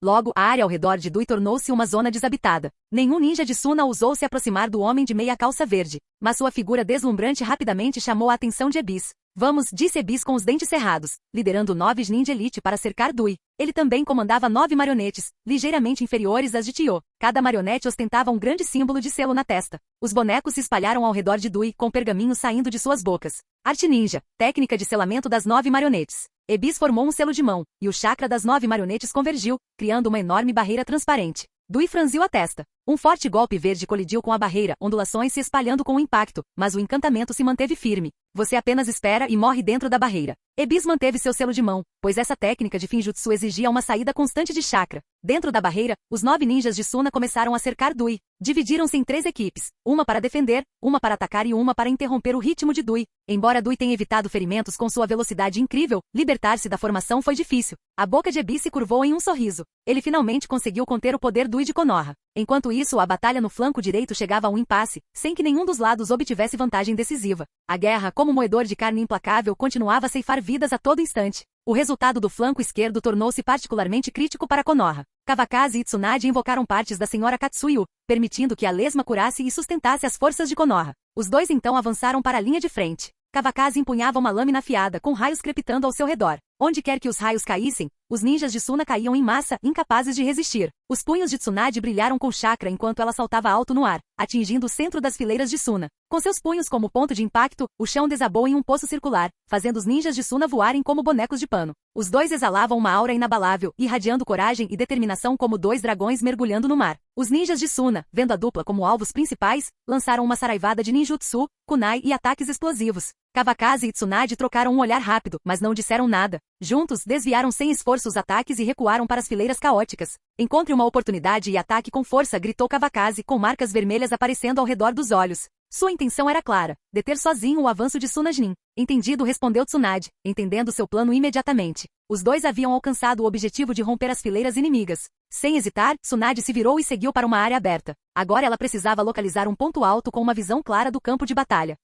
S2: Logo, a área ao redor de Dui tornou-se uma zona desabitada. Nenhum ninja de Suna ousou se aproximar do homem de meia calça verde. Mas sua figura deslumbrante rapidamente chamou a atenção de Ebis. Vamos, disse Ebis com os dentes cerrados, liderando 9 ninja elite para cercar Dui. Ele também comandava 9 marionetes, ligeiramente inferiores às de Chiyo. Cada marionete ostentava um grande símbolo de selo na testa. Os bonecos se espalharam ao redor de Dui, com pergaminhos saindo de suas bocas. Arte ninja, técnica de selamento das 9 marionetes. Ebis formou um selo de mão, e o chakra das 9 marionetes convergiu, criando uma enorme barreira transparente. Dui franziu a testa. Um forte golpe verde colidiu com a barreira, ondulações se espalhando com o impacto, mas o encantamento se manteve firme. Você apenas espera e morre dentro da barreira. Ebis manteve seu selo de mão, pois essa técnica de Finjutsu exigia uma saída constante de chakra. Dentro da barreira, os 9 ninjas de Suna começaram a cercar Dui. Dividiram-se em 3 equipes, uma para defender, uma para atacar e uma para interromper o ritmo de Dui. Embora Dui tenha evitado ferimentos com sua velocidade incrível, libertar-se da formação foi difícil. A boca de Ebis se curvou em um sorriso. Ele finalmente conseguiu conter o poder Dui de Konoha. Enquanto isso, a batalha no flanco direito chegava a um impasse, sem que nenhum dos lados obtivesse vantagem decisiva. A guerra, como moedor de carne implacável, continuava a ceifar vidas a todo instante. O resultado do flanco esquerdo tornou-se particularmente crítico para Konoha. Kawakaze e Tsunade invocaram partes da Senhora Katsuyu, permitindo que a lesma curasse e sustentasse as forças de Konoha. Os dois então avançaram para a linha de frente. Kawakaze empunhava uma lâmina afiada com raios crepitando ao seu redor. Onde quer que os raios caíssem, os ninjas de Suna caíam em massa, incapazes de resistir. Os punhos de Tsunade brilharam com chakra enquanto ela saltava alto no ar, atingindo o centro das fileiras de Suna. Com seus punhos como ponto de impacto, o chão desabou em um poço circular, fazendo os ninjas de Suna voarem como bonecos de pano. Os dois exalavam uma aura inabalável, irradiando coragem e determinação como 2 dragões mergulhando no mar. Os ninjas de Suna, vendo a dupla como alvos principais, lançaram uma saraivada de ninjutsu, kunai e ataques explosivos. Kawakaze e Tsunade trocaram um olhar rápido, mas não disseram nada. Juntos, desviaram sem esforço os ataques e recuaram para as fileiras caóticas. Encontre uma oportunidade e ataque com força, gritou Kawakaze, com marcas vermelhas aparecendo ao redor dos olhos. Sua intenção era clara, deter sozinho o avanço de Sunajin. Entendido, respondeu Tsunade, entendendo seu plano imediatamente. Os dois haviam alcançado o objetivo de romper as fileiras inimigas. Sem hesitar, Tsunade se virou e seguiu para uma área aberta. Agora ela precisava localizar um ponto alto com uma visão clara do campo de batalha.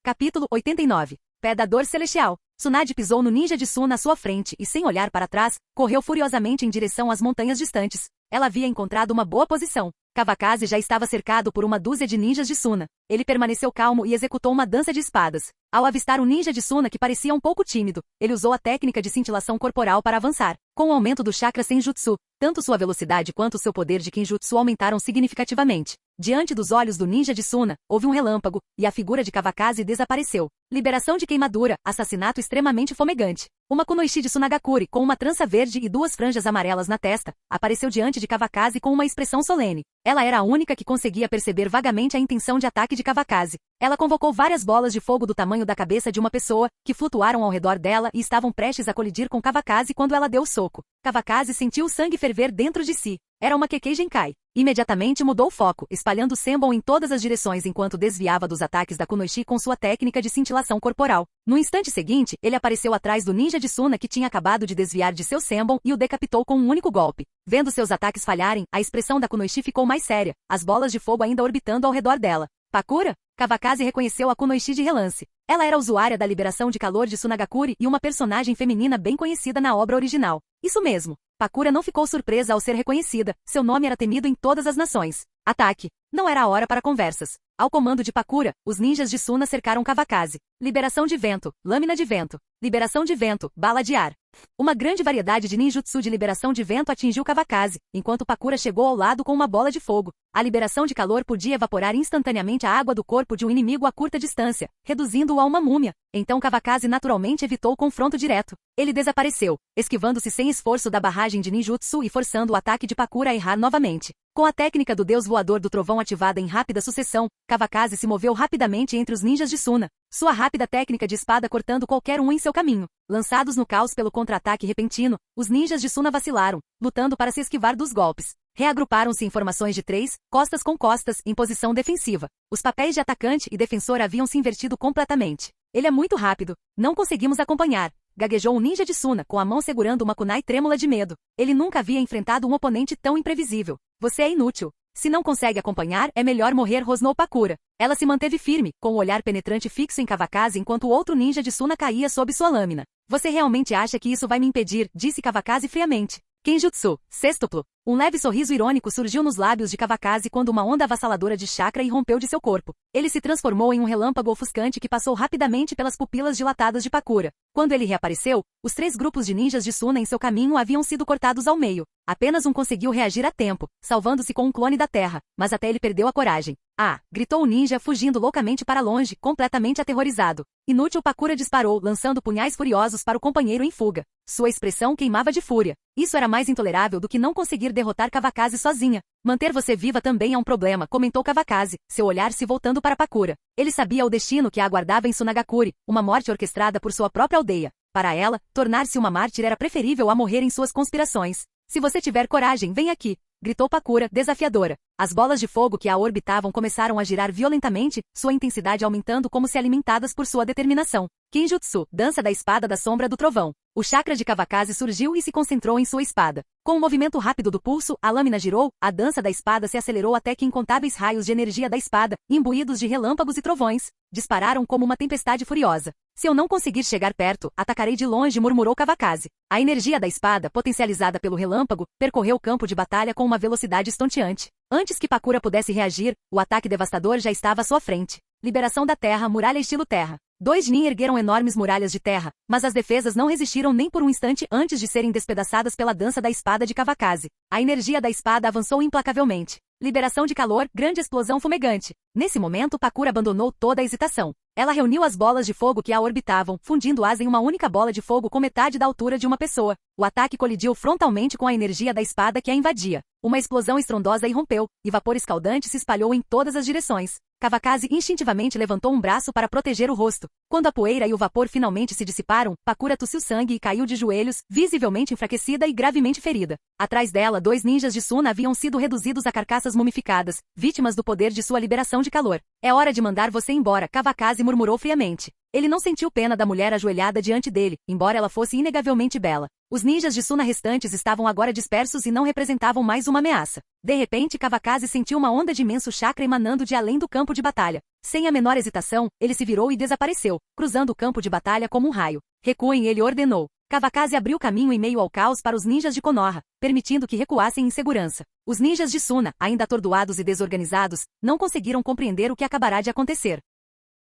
S2: Capítulo 89. Pé da Dor Celestial. Tsunade pisou no ninja de Suna à sua frente e, sem olhar para trás, correu furiosamente em direção às montanhas distantes. Ela havia encontrado uma boa posição. Kawakaze já estava cercado por uma dúzia de ninjas de Suna. Ele permaneceu calmo e executou uma dança de espadas. Ao avistar um ninja de Suna que parecia um pouco tímido, ele usou a técnica de cintilação corporal para avançar. Com o aumento do chakra Senjutsu, tanto sua velocidade quanto seu poder de Kenjutsu aumentaram significativamente. Diante dos olhos do ninja de Suna, houve um relâmpago, e a figura de Kawakaze desapareceu. Liberação de queimadura, assassinato extremamente fumegante. Uma kunoichi de Tsunagakure, com uma trança verde e duas franjas amarelas na testa, apareceu diante de Kawakaze com uma expressão solene. Ela era a única que conseguia perceber vagamente a intenção de ataque de Kawakaze. Ela convocou várias bolas de fogo do tamanho da cabeça de uma pessoa, que flutuaram ao redor dela e estavam prestes a colidir com Kawakaze quando ela deu o soco. Kawakaze sentiu o sangue ferver dentro de si. Era uma Kekkei Genkai. Imediatamente mudou o foco, espalhando o Senbon em todas as direções enquanto desviava dos ataques da kunoichi com sua técnica de cintilação corporal. No instante seguinte, ele apareceu atrás do ninja de Suna que tinha acabado de desviar de seu Senbon e o decapitou com um único golpe. Vendo seus ataques falharem, a expressão da kunoichi ficou mais séria, as bolas de fogo ainda orbitando ao redor dela. Pakura? Kawakaze reconheceu a kunoichi de relance. Ela era usuária da liberação de calor de Tsunagakure e uma personagem feminina bem conhecida na obra original. Isso mesmo. Pakura não ficou surpresa ao ser reconhecida, seu nome era temido em todas as nações. Ataque. Não era a hora para conversas. Ao comando de Pakura, os ninjas de Suna cercaram Kawakaze. Liberação de vento, lâmina de vento. Liberação de vento, bala de ar. Uma grande variedade de ninjutsu de liberação de vento atingiu Kawakaze, enquanto Pakura chegou ao lado com uma bola de fogo. A liberação de calor podia evaporar instantaneamente a água do corpo de um inimigo a curta distância, reduzindo-o a uma múmia. Então Kawakaze naturalmente evitou o confronto direto. Ele desapareceu, esquivando-se sem esforço da barragem de ninjutsu e forçando o ataque de Pakura a errar novamente. Com a técnica do deus voador do trovão ativada em rápida sucessão, Kawakaze se moveu rapidamente entre os ninjas de Suna. Sua rápida técnica de espada cortando qualquer um em seu caminho. Lançados no caos pelo contra-ataque repentino, os ninjas de Suna vacilaram, lutando para se esquivar dos golpes. Reagruparam-se em formações de 3, costas com costas, em posição defensiva. Os papéis de atacante e defensor haviam se invertido completamente. Ele é muito rápido. Não conseguimos acompanhar. Gaguejou um ninja de Suna com a mão segurando uma kunai trêmula de medo. Ele nunca havia enfrentado um oponente tão imprevisível. Você é inútil. Se não consegue acompanhar, é melhor morrer, rosnou Pakura. Ela se manteve firme, com o olhar penetrante fixo em Kawakaze enquanto o outro ninja de Suna caía sob sua lâmina. Você realmente acha que isso vai me impedir? Disse Kawakaze friamente. Kenjutsu, sextuplo. Um leve sorriso irônico surgiu nos lábios de Kawakaze quando uma onda avassaladora de chakra irrompeu de seu corpo. Ele se transformou em um relâmpago ofuscante que passou rapidamente pelas pupilas dilatadas de Pakura. Quando ele reapareceu, os 3 grupos de ninjas de Suna em seu caminho haviam sido cortados ao meio. Apenas um conseguiu reagir a tempo, salvando-se com um clone da Terra, mas até ele perdeu a coragem. Ah! Gritou o ninja, fugindo loucamente para longe, completamente aterrorizado. Inútil, Pakura disparou, lançando punhais furiosos para o companheiro em fuga. Sua expressão queimava de fúria. Isso era mais intolerável do que não conseguir derrotar Kawakaze sozinha. Manter você viva também é um problema, comentou Kawakaze, seu olhar se voltando para Pakura. Ele sabia o destino que a aguardava em Tsunagakure, uma morte orquestrada por sua própria aldeia. Para ela, tornar-se uma mártir era preferível a morrer em suas conspirações. Se você tiver coragem, vem aqui, gritou Pakura, desafiadora. As bolas de fogo que a orbitavam começaram a girar violentamente, sua intensidade aumentando como se alimentadas por sua determinação. Kenjutsu, dança da espada da sombra do trovão. O chakra de Kawakaze surgiu e se concentrou em sua espada. Com o movimento rápido do pulso, a lâmina girou, a dança da espada se acelerou até que incontáveis raios de energia da espada, imbuídos de relâmpagos e trovões, dispararam como uma tempestade furiosa. Se eu não conseguir chegar perto, atacarei de longe, murmurou Kawakaze. A energia da espada, potencializada pelo relâmpago, percorreu o campo de batalha com uma velocidade estonteante. Antes que Pakura pudesse reagir, o ataque devastador já estava à sua frente. Liberação da terra, muralha estilo terra. 2 Nin ergueram enormes muralhas de terra, mas as defesas não resistiram nem por um instante antes de serem despedaçadas pela dança da espada de Kawakaze. A energia da espada avançou implacavelmente. Liberação de calor, grande explosão fumegante. Nesse momento, Pakura abandonou toda a hesitação. Ela reuniu as bolas de fogo que a orbitavam, fundindo-as em uma única bola de fogo com metade da altura de uma pessoa. O ataque colidiu frontalmente com a energia da espada que a invadia. Uma explosão estrondosa irrompeu, e vapor escaldante se espalhou em todas as direções. Kawakaze instintivamente levantou um braço para proteger o rosto. Quando a poeira e o vapor finalmente se dissiparam, Pakura tossiu sangue e caiu de joelhos, visivelmente enfraquecida e gravemente ferida. Atrás dela, 2 ninjas de Suna haviam sido reduzidos a carcaças mumificadas, vítimas do poder de sua liberação de calor. É hora de mandar você embora, Kawakaze murmurou friamente. Ele não sentiu pena da mulher ajoelhada diante dele, embora ela fosse inegavelmente bela. Os ninjas de Suna restantes estavam agora dispersos e não representavam mais uma ameaça. De repente, Kawakaze sentiu uma onda de imenso chakra emanando de além do campo de batalha. Sem a menor hesitação, ele se virou e desapareceu, cruzando o campo de batalha como um raio. Recuem, ele ordenou. Kawakaze abriu caminho em meio ao caos para os ninjas de Konoha, permitindo que recuassem em segurança. Os ninjas de Suna, ainda atordoados e desorganizados, não conseguiram compreender o que acabará de acontecer.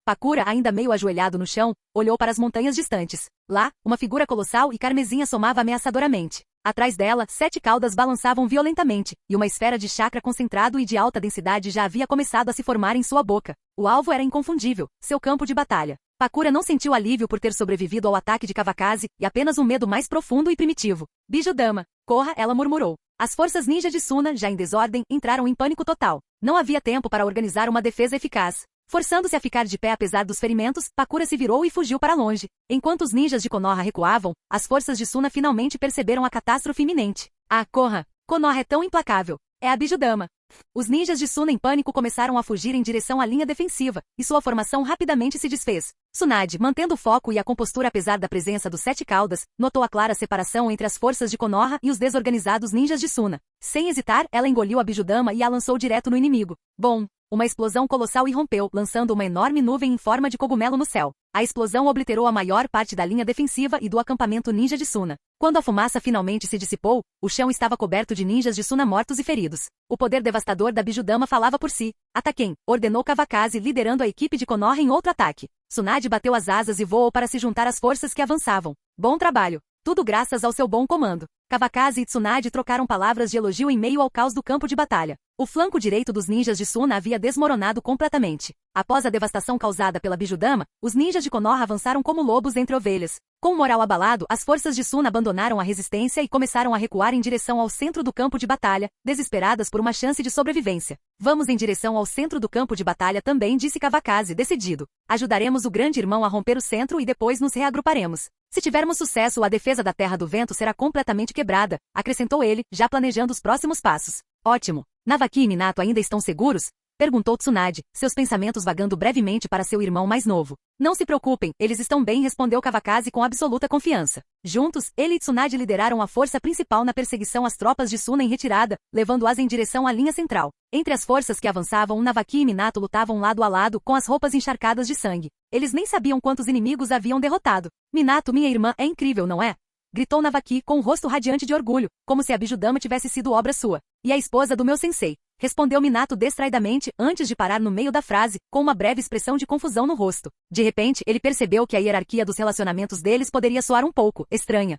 S2: Pakura, ainda meio ajoelhado no chão, olhou para as montanhas distantes. Lá, uma figura colossal e carmesim assomava ameaçadoramente. Atrás dela, 7 caudas balançavam violentamente, e uma esfera de chakra concentrado e de alta densidade já havia começado a se formar em sua boca. O alvo era inconfundível, seu campo de batalha. Pakura não sentiu alívio por ter sobrevivido ao ataque de Kawakaze, e apenas um medo mais profundo e primitivo. Bijudama, corra, ela murmurou. As forças ninja de Suna, já em desordem, entraram em pânico total. Não havia tempo para organizar uma defesa eficaz. Forçando-se a ficar de pé apesar dos ferimentos, Pakura se virou e fugiu para longe. Enquanto os ninjas de Konoha recuavam, as forças de Suna finalmente perceberam a catástrofe iminente. Ah, corra! Konoha é tão implacável. É a Bijudama. Os ninjas de Suna em pânico começaram a fugir em direção à linha defensiva, e sua formação rapidamente se desfez. Tsunade, mantendo o foco e a compostura apesar da presença dos 7 caudas, notou a clara separação entre as forças de Konoha e os desorganizados ninjas de Suna. Sem hesitar, ela engoliu a Bijudama e a lançou direto no inimigo. Bom! Uma explosão colossal irrompeu, lançando uma enorme nuvem em forma de cogumelo no céu. A explosão obliterou a maior parte da linha defensiva e do acampamento ninja de Suna. Quando a fumaça finalmente se dissipou, o chão estava coberto de ninjas de Suna mortos e feridos. O poder devastador da Bijudama falava por si. Ataquem, ordenou Kawakaze, liderando a equipe de Konoha em outro ataque. Tsunade bateu as asas e voou para se juntar às forças que avançavam. Bom trabalho! Tudo graças ao seu bom comando. Kawakaze e Tsunade trocaram palavras de elogio em meio ao caos do campo de batalha. O flanco direito dos ninjas de Suna havia desmoronado completamente. Após a devastação causada pela Bijudama, os ninjas de Konoha avançaram como lobos entre ovelhas. Com o moral abalado, as forças de Suna abandonaram a resistência e começaram a recuar em direção ao centro do campo de batalha, desesperadas por uma chance de sobrevivência. Vamos em direção ao centro do campo de batalha também, disse Kawakaze, decidido. Ajudaremos o grande irmão a romper o centro e depois nos reagruparemos. Se tivermos sucesso, a defesa da Terra do Vento será completamente quebrada, acrescentou ele, já planejando os próximos passos. Ótimo! Navaki e Minato ainda estão seguros? Perguntou Tsunade, seus pensamentos vagando brevemente para seu irmão mais novo. Não se preocupem, eles estão bem, respondeu Kawakaze com absoluta confiança. Juntos, ele e Tsunade lideraram a força principal na perseguição às tropas de Suna em retirada, levando-as em direção à linha central. Entre as forças que avançavam, Navaki e Minato lutavam lado a lado, com as roupas encharcadas de sangue. Eles nem sabiam quantos inimigos haviam derrotado. Minato, minha irmã, é incrível, não é? Gritou Navaki com o rosto radiante de orgulho, como se a Bijudama tivesse sido obra sua. E a esposa do meu sensei. Respondeu Minato distraidamente, antes de parar no meio da frase, com uma breve expressão de confusão no rosto. De repente, ele percebeu que a hierarquia dos relacionamentos deles poderia soar um pouco estranha.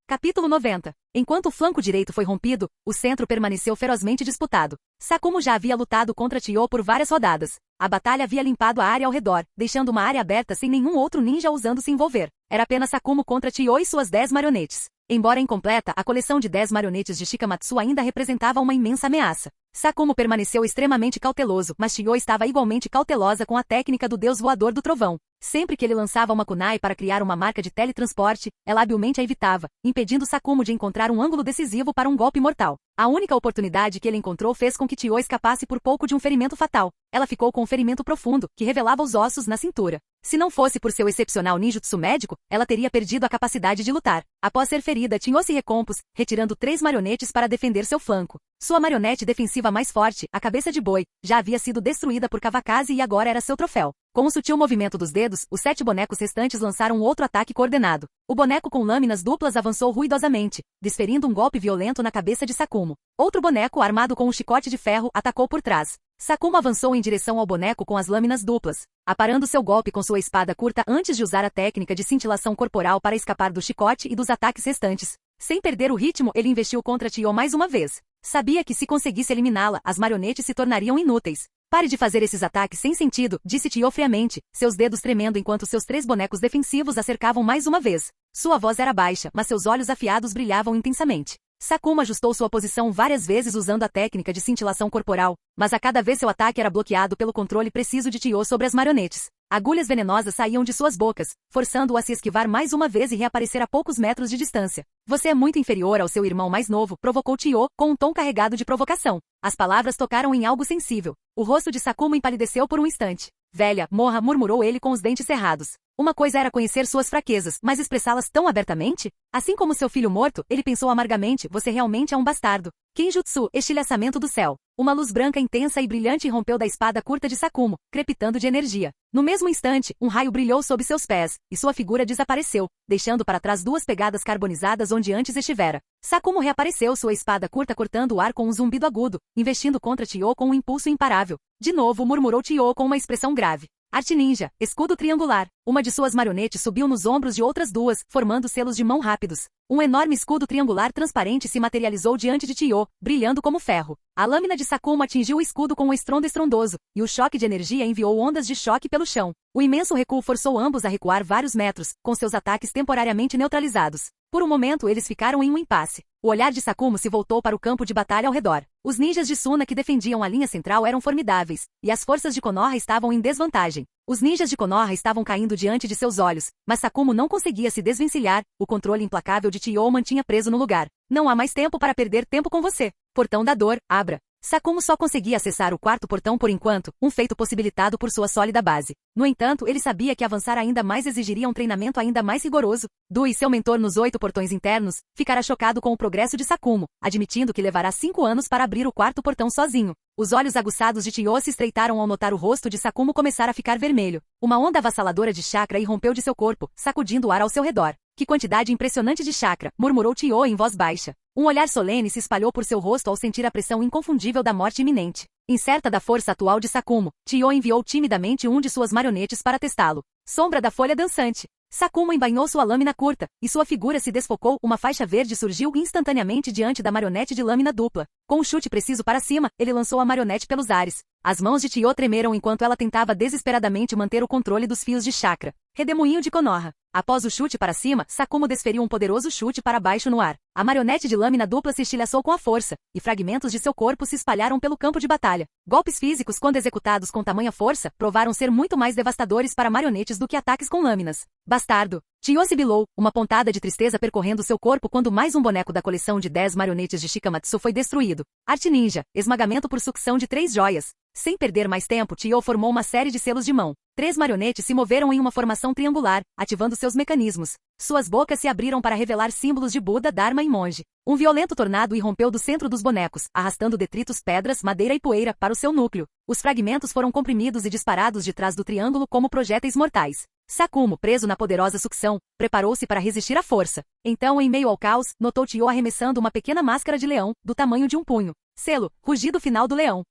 S2: Capítulo 90. Enquanto o flanco direito foi rompido, o centro permaneceu ferozmente disputado. Sakumo já havia lutado contra Chiyo por várias rodadas. A batalha havia limpado a área ao redor, deixando uma área aberta sem nenhum outro ninja ousando se envolver. Era apenas Sakumo contra Chiyo e suas 10 marionetes. Embora incompleta, a coleção de 10 marionetes de Shikamatsu ainda representava uma imensa ameaça. Sakumo permaneceu extremamente cauteloso, mas Chiyo estava igualmente cautelosa com a técnica do deus voador do trovão. Sempre que ele lançava uma kunai para criar uma marca de teletransporte, ela habilmente a evitava, impedindo Sakumo de encontrar um ângulo decisivo para um golpe mortal. A única oportunidade que ele encontrou fez com que Chiyo escapasse por pouco de um ferimento fatal. Ela ficou com um ferimento profundo, que revelava os ossos na cintura. Se não fosse por seu excepcional ninjutsu médico, ela teria perdido a capacidade de lutar. Após ser ferida, Chiyo se recompôs, retirando 3 marionetes para defender seu flanco. Sua marionete defensiva mais forte, a cabeça de boi, já havia sido destruída por Kawakaze e agora era seu troféu. Com um sutil movimento dos dedos, os 7 bonecos restantes lançaram outro ataque coordenado. O boneco com lâminas duplas avançou ruidosamente, desferindo um golpe violento na cabeça de Sakumo. Outro boneco, armado com um chicote de ferro, atacou por trás. Sakumo avançou em direção ao boneco com as lâminas duplas, aparando seu golpe com sua espada curta antes de usar a técnica de cintilação corporal para escapar do chicote e dos ataques restantes. Sem perder o ritmo, ele investiu contra Chiyo mais uma vez. Sabia que se conseguisse eliminá-la, as marionetes se tornariam inúteis. Pare de fazer esses ataques sem sentido, disse Chiyo friamente, seus dedos tremendo enquanto seus 3 bonecos defensivos a cercavam mais uma vez. Sua voz era baixa, mas seus olhos afiados brilhavam intensamente. Sakumo ajustou sua posição várias vezes usando a técnica de cintilação corporal, mas a cada vez seu ataque era bloqueado pelo controle preciso de Chiyo sobre as marionetes. Agulhas venenosas saíam de suas bocas, forçando-o a se esquivar mais uma vez e reaparecer a poucos metros de distância. Você é muito inferior ao seu irmão mais novo, provocou Chiyo, com um tom carregado de provocação. As palavras tocaram em algo sensível. O rosto de Sakumo empalideceu por um instante. Velha, morra, murmurou ele com os dentes cerrados. Uma coisa era conhecer suas fraquezas, mas expressá-las tão abertamente? Assim como seu filho morto, ele pensou amargamente, você realmente é um bastardo. Kenjutsu, estilhaçamento do céu. Uma luz branca intensa e brilhante irrompeu da espada curta de Sakumo, crepitando de energia. No mesmo instante, um raio brilhou sob seus pés, e sua figura desapareceu, deixando para trás 2 pegadas carbonizadas onde antes estivera. Sakumo reapareceu, sua espada curta cortando o ar com um zumbido agudo, investindo contra Tio com um impulso imparável. De novo murmurou Tio com uma expressão grave. Arte ninja, escudo triangular. Uma de suas marionetes subiu nos ombros de outras 2, formando selos de mão rápidos. Um enorme escudo triangular transparente se materializou diante de Tio, brilhando como ferro. A lâmina de Sakumo atingiu o escudo com um estrondo estrondoso, e o choque de energia enviou ondas de choque pelo chão. O imenso recuo forçou ambos a recuar vários metros, com seus ataques temporariamente neutralizados. Por um momento eles ficaram em um impasse. O olhar de Sakumo se voltou para o campo de batalha ao redor. Os ninjas de Suna que defendiam a linha central eram formidáveis, e as forças de Konoha estavam em desvantagem. Os ninjas de Konoha estavam caindo diante de seus olhos, mas Sakumo não conseguia se desvencilhar, o controle implacável de Tio mantinha preso no lugar. Não há mais tempo para perder tempo com você. Portão da dor, abra. Sakumo só conseguia acessar o quarto portão por enquanto, um feito possibilitado por sua sólida base. No entanto, ele sabia que avançar ainda mais exigiria um treinamento ainda mais rigoroso. Dui, seu mentor nos 8 portões internos, ficará chocado com o progresso de Sakumo, admitindo que levará 5 anos para abrir o quarto portão sozinho. Os olhos aguçados de Tio se estreitaram ao notar o rosto de Sakumo começar a ficar vermelho. Uma onda avassaladora de chakra irrompeu de seu corpo, sacudindo o ar ao seu redor. Que quantidade impressionante de chakra, murmurou Tio em voz baixa. Um olhar solene se espalhou por seu rosto ao sentir a pressão inconfundível da morte iminente. Incerta da força atual de Sakumo, Tio enviou timidamente um de suas marionetes para testá-lo. Sombra da folha dançante. Sakumo embainhou sua lâmina curta, e sua figura se desfocou, uma faixa verde surgiu instantaneamente diante da marionete de lâmina dupla. Com um chute preciso para cima, ele lançou a marionete pelos ares. As mãos de Tio tremeram enquanto ela tentava desesperadamente manter o controle dos fios de chakra. Redemoinho de Konoha. Após o chute para cima, Sakumo desferiu um poderoso chute para baixo no ar. A marionete de lâmina dupla se estilhaçou com a força, e fragmentos de seu corpo se espalharam pelo campo de batalha. Golpes físicos, quando executados com tamanha força, provaram ser muito mais devastadores para marionetes do que ataques com lâminas. Bastardo! Tio sibilou, uma pontada de tristeza percorrendo seu corpo quando mais um boneco da coleção de 10 marionetes de Shikamatsu foi destruído. Arte ninja, esmagamento por sucção de 3 joias. Sem perder mais tempo, Tio formou uma série de selos de mão. 3 marionetes se moveram em uma formação triangular, ativando seus mecanismos. Suas bocas se abriram para revelar símbolos de Buda, Dharma e monge. Um violento tornado irrompeu do centro dos bonecos, arrastando detritos, pedras, madeira e poeira para o seu núcleo. Os fragmentos foram comprimidos e disparados de trás do triângulo como projéteis mortais. Sakumo, preso na poderosa sucção, preparou-se para resistir à força. Então, em meio ao caos, notou Tio arremessando uma pequena máscara de leão, do tamanho de um punho. Selo, rugido final do leão.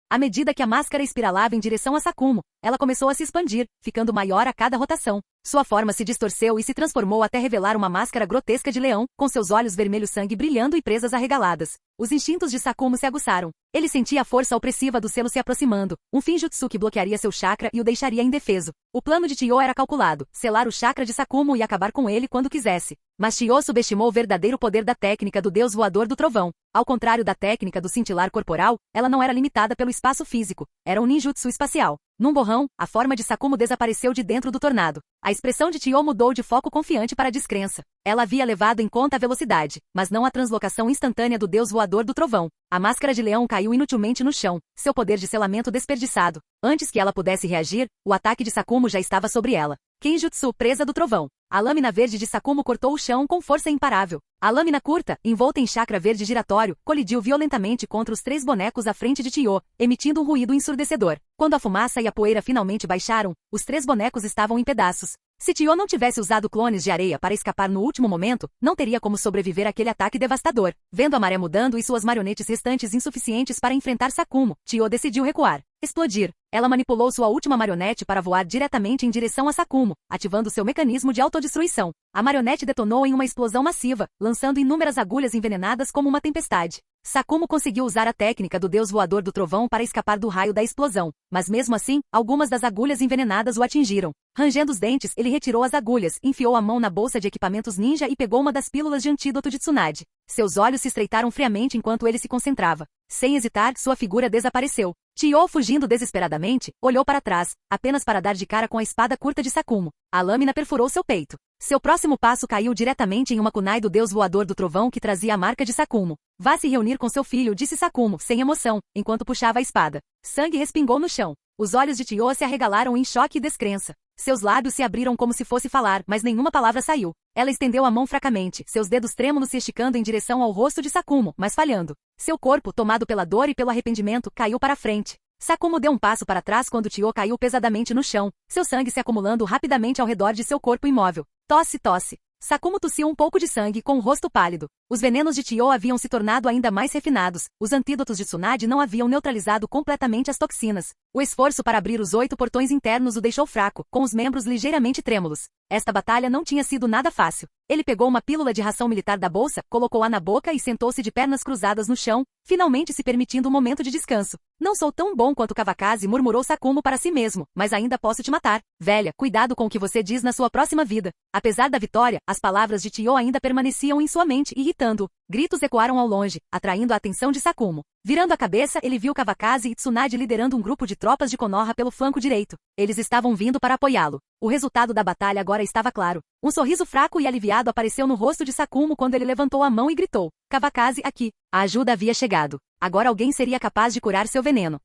S2: À medida que a máscara espiralava em direção a Sakumo, ela começou a se expandir, ficando maior a cada rotação. Sua forma se distorceu e se transformou até revelar uma máscara grotesca de leão, com seus olhos vermelho sangue brilhando e presas arregaladas. Os instintos de Sakumo se aguçaram. Ele sentia a força opressiva do selo se aproximando, um finjutsu que bloquearia seu chakra e o deixaria indefeso. O plano de Tio era calculado, selar o chakra de Sakumo e acabar com ele quando quisesse. Mas Tio subestimou o verdadeiro poder da técnica do deus voador do trovão. Ao contrário da técnica do cintilar corporal, ela não era limitada pelo espaço físico, era um ninjutsu espacial. Num borrão, a forma de Sakumo desapareceu de dentro do tornado. A expressão de Tio mudou de foco confiante para descrença. Ela havia levado em conta a velocidade, mas não a translocação instantânea do deus voador do trovão. A máscara de leão caiu inutilmente no chão, seu poder de selamento desperdiçado. Antes que ela pudesse reagir, o ataque de Sakumo já estava sobre ela. Kenjutsu, presa do trovão. A lâmina verde de Sakumo cortou o chão com força imparável. A lâmina curta, envolta em chakra verde giratório, colidiu violentamente contra os 3 bonecos à frente de Tio, emitindo um ruído ensurdecedor. Quando a fumaça e a poeira finalmente baixaram, os 3 bonecos estavam em pedaços. Se Tio não tivesse usado clones de areia para escapar no último momento, não teria como sobreviver àquele ataque devastador. Vendo a maré mudando e suas marionetes restantes insuficientes para enfrentar Sakumo, Tio decidiu recuar. Explodir. Ela manipulou sua última marionete para voar diretamente em direção a Sakumo, ativando seu mecanismo de autodestruição. A marionete detonou em uma explosão massiva, lançando inúmeras agulhas envenenadas como uma tempestade. Sakumo conseguiu usar a técnica do deus voador do trovão para escapar do raio da explosão, mas mesmo assim, algumas das agulhas envenenadas o atingiram. Rangendo os dentes, ele retirou as agulhas, enfiou a mão na bolsa de equipamentos ninja e pegou uma das pílulas de antídoto de Tsunade. Seus olhos se estreitaram friamente enquanto ele se concentrava. Sem hesitar, sua figura desapareceu. Tio, fugindo desesperadamente, olhou para trás, apenas para dar de cara com a espada curta de Sakumo. A lâmina perfurou seu peito. Seu próximo passo caiu diretamente em uma kunai do deus voador do trovão que trazia a marca de Sakumo. Vá se reunir com seu filho, disse Sakumo, sem emoção, enquanto puxava a espada. Sangue respingou no chão. Os olhos de Tio se arregalaram em choque e descrença. Seus lábios se abriram como se fosse falar, mas nenhuma palavra saiu. Ela estendeu a mão fracamente, seus dedos trêmulos se esticando em direção ao rosto de Sakumo, mas falhando. Seu corpo, tomado pela dor e pelo arrependimento, caiu para frente. Sakumo deu um passo para trás quando Tio caiu pesadamente no chão, seu sangue se acumulando rapidamente ao redor de seu corpo imóvel. Tosse, tosse. Sakumo tossiu um pouco de sangue com o rosto pálido. Os venenos de Tio haviam se tornado ainda mais refinados. Os antídotos de Tsunade não haviam neutralizado completamente as toxinas. O esforço para abrir os 8 portões internos o deixou fraco, com os membros ligeiramente trêmulos. Esta batalha não tinha sido nada fácil. Ele pegou uma pílula de ração militar da bolsa, colocou-a na boca e sentou-se de pernas cruzadas no chão, finalmente se permitindo um momento de descanso. Não sou tão bom quanto Kawakaze, murmurou Sakumo para si mesmo, mas ainda posso te matar. Velha, cuidado com o que você diz na sua próxima vida. Apesar da vitória, as palavras de Tio ainda permaneciam em sua mente, irritando-o. Gritos ecoaram ao longe, atraindo a atenção de Sakumo. Virando a cabeça, ele viu Kawakaze e Tsunade liderando um grupo de tropas de Konoha pelo flanco direito. Eles estavam vindo para apoiá-lo. O resultado da batalha agora estava claro. Um sorriso fraco e aliviado apareceu no rosto de Sakumo quando ele levantou a mão e gritou: Kawakaze, aqui. A ajuda havia chegado. Agora alguém seria capaz de curar seu veneno.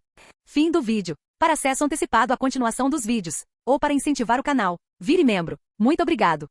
S2: Fim do vídeo. Para acesso antecipado à continuação dos vídeos, ou para incentivar o canal, vire membro. Muito obrigado.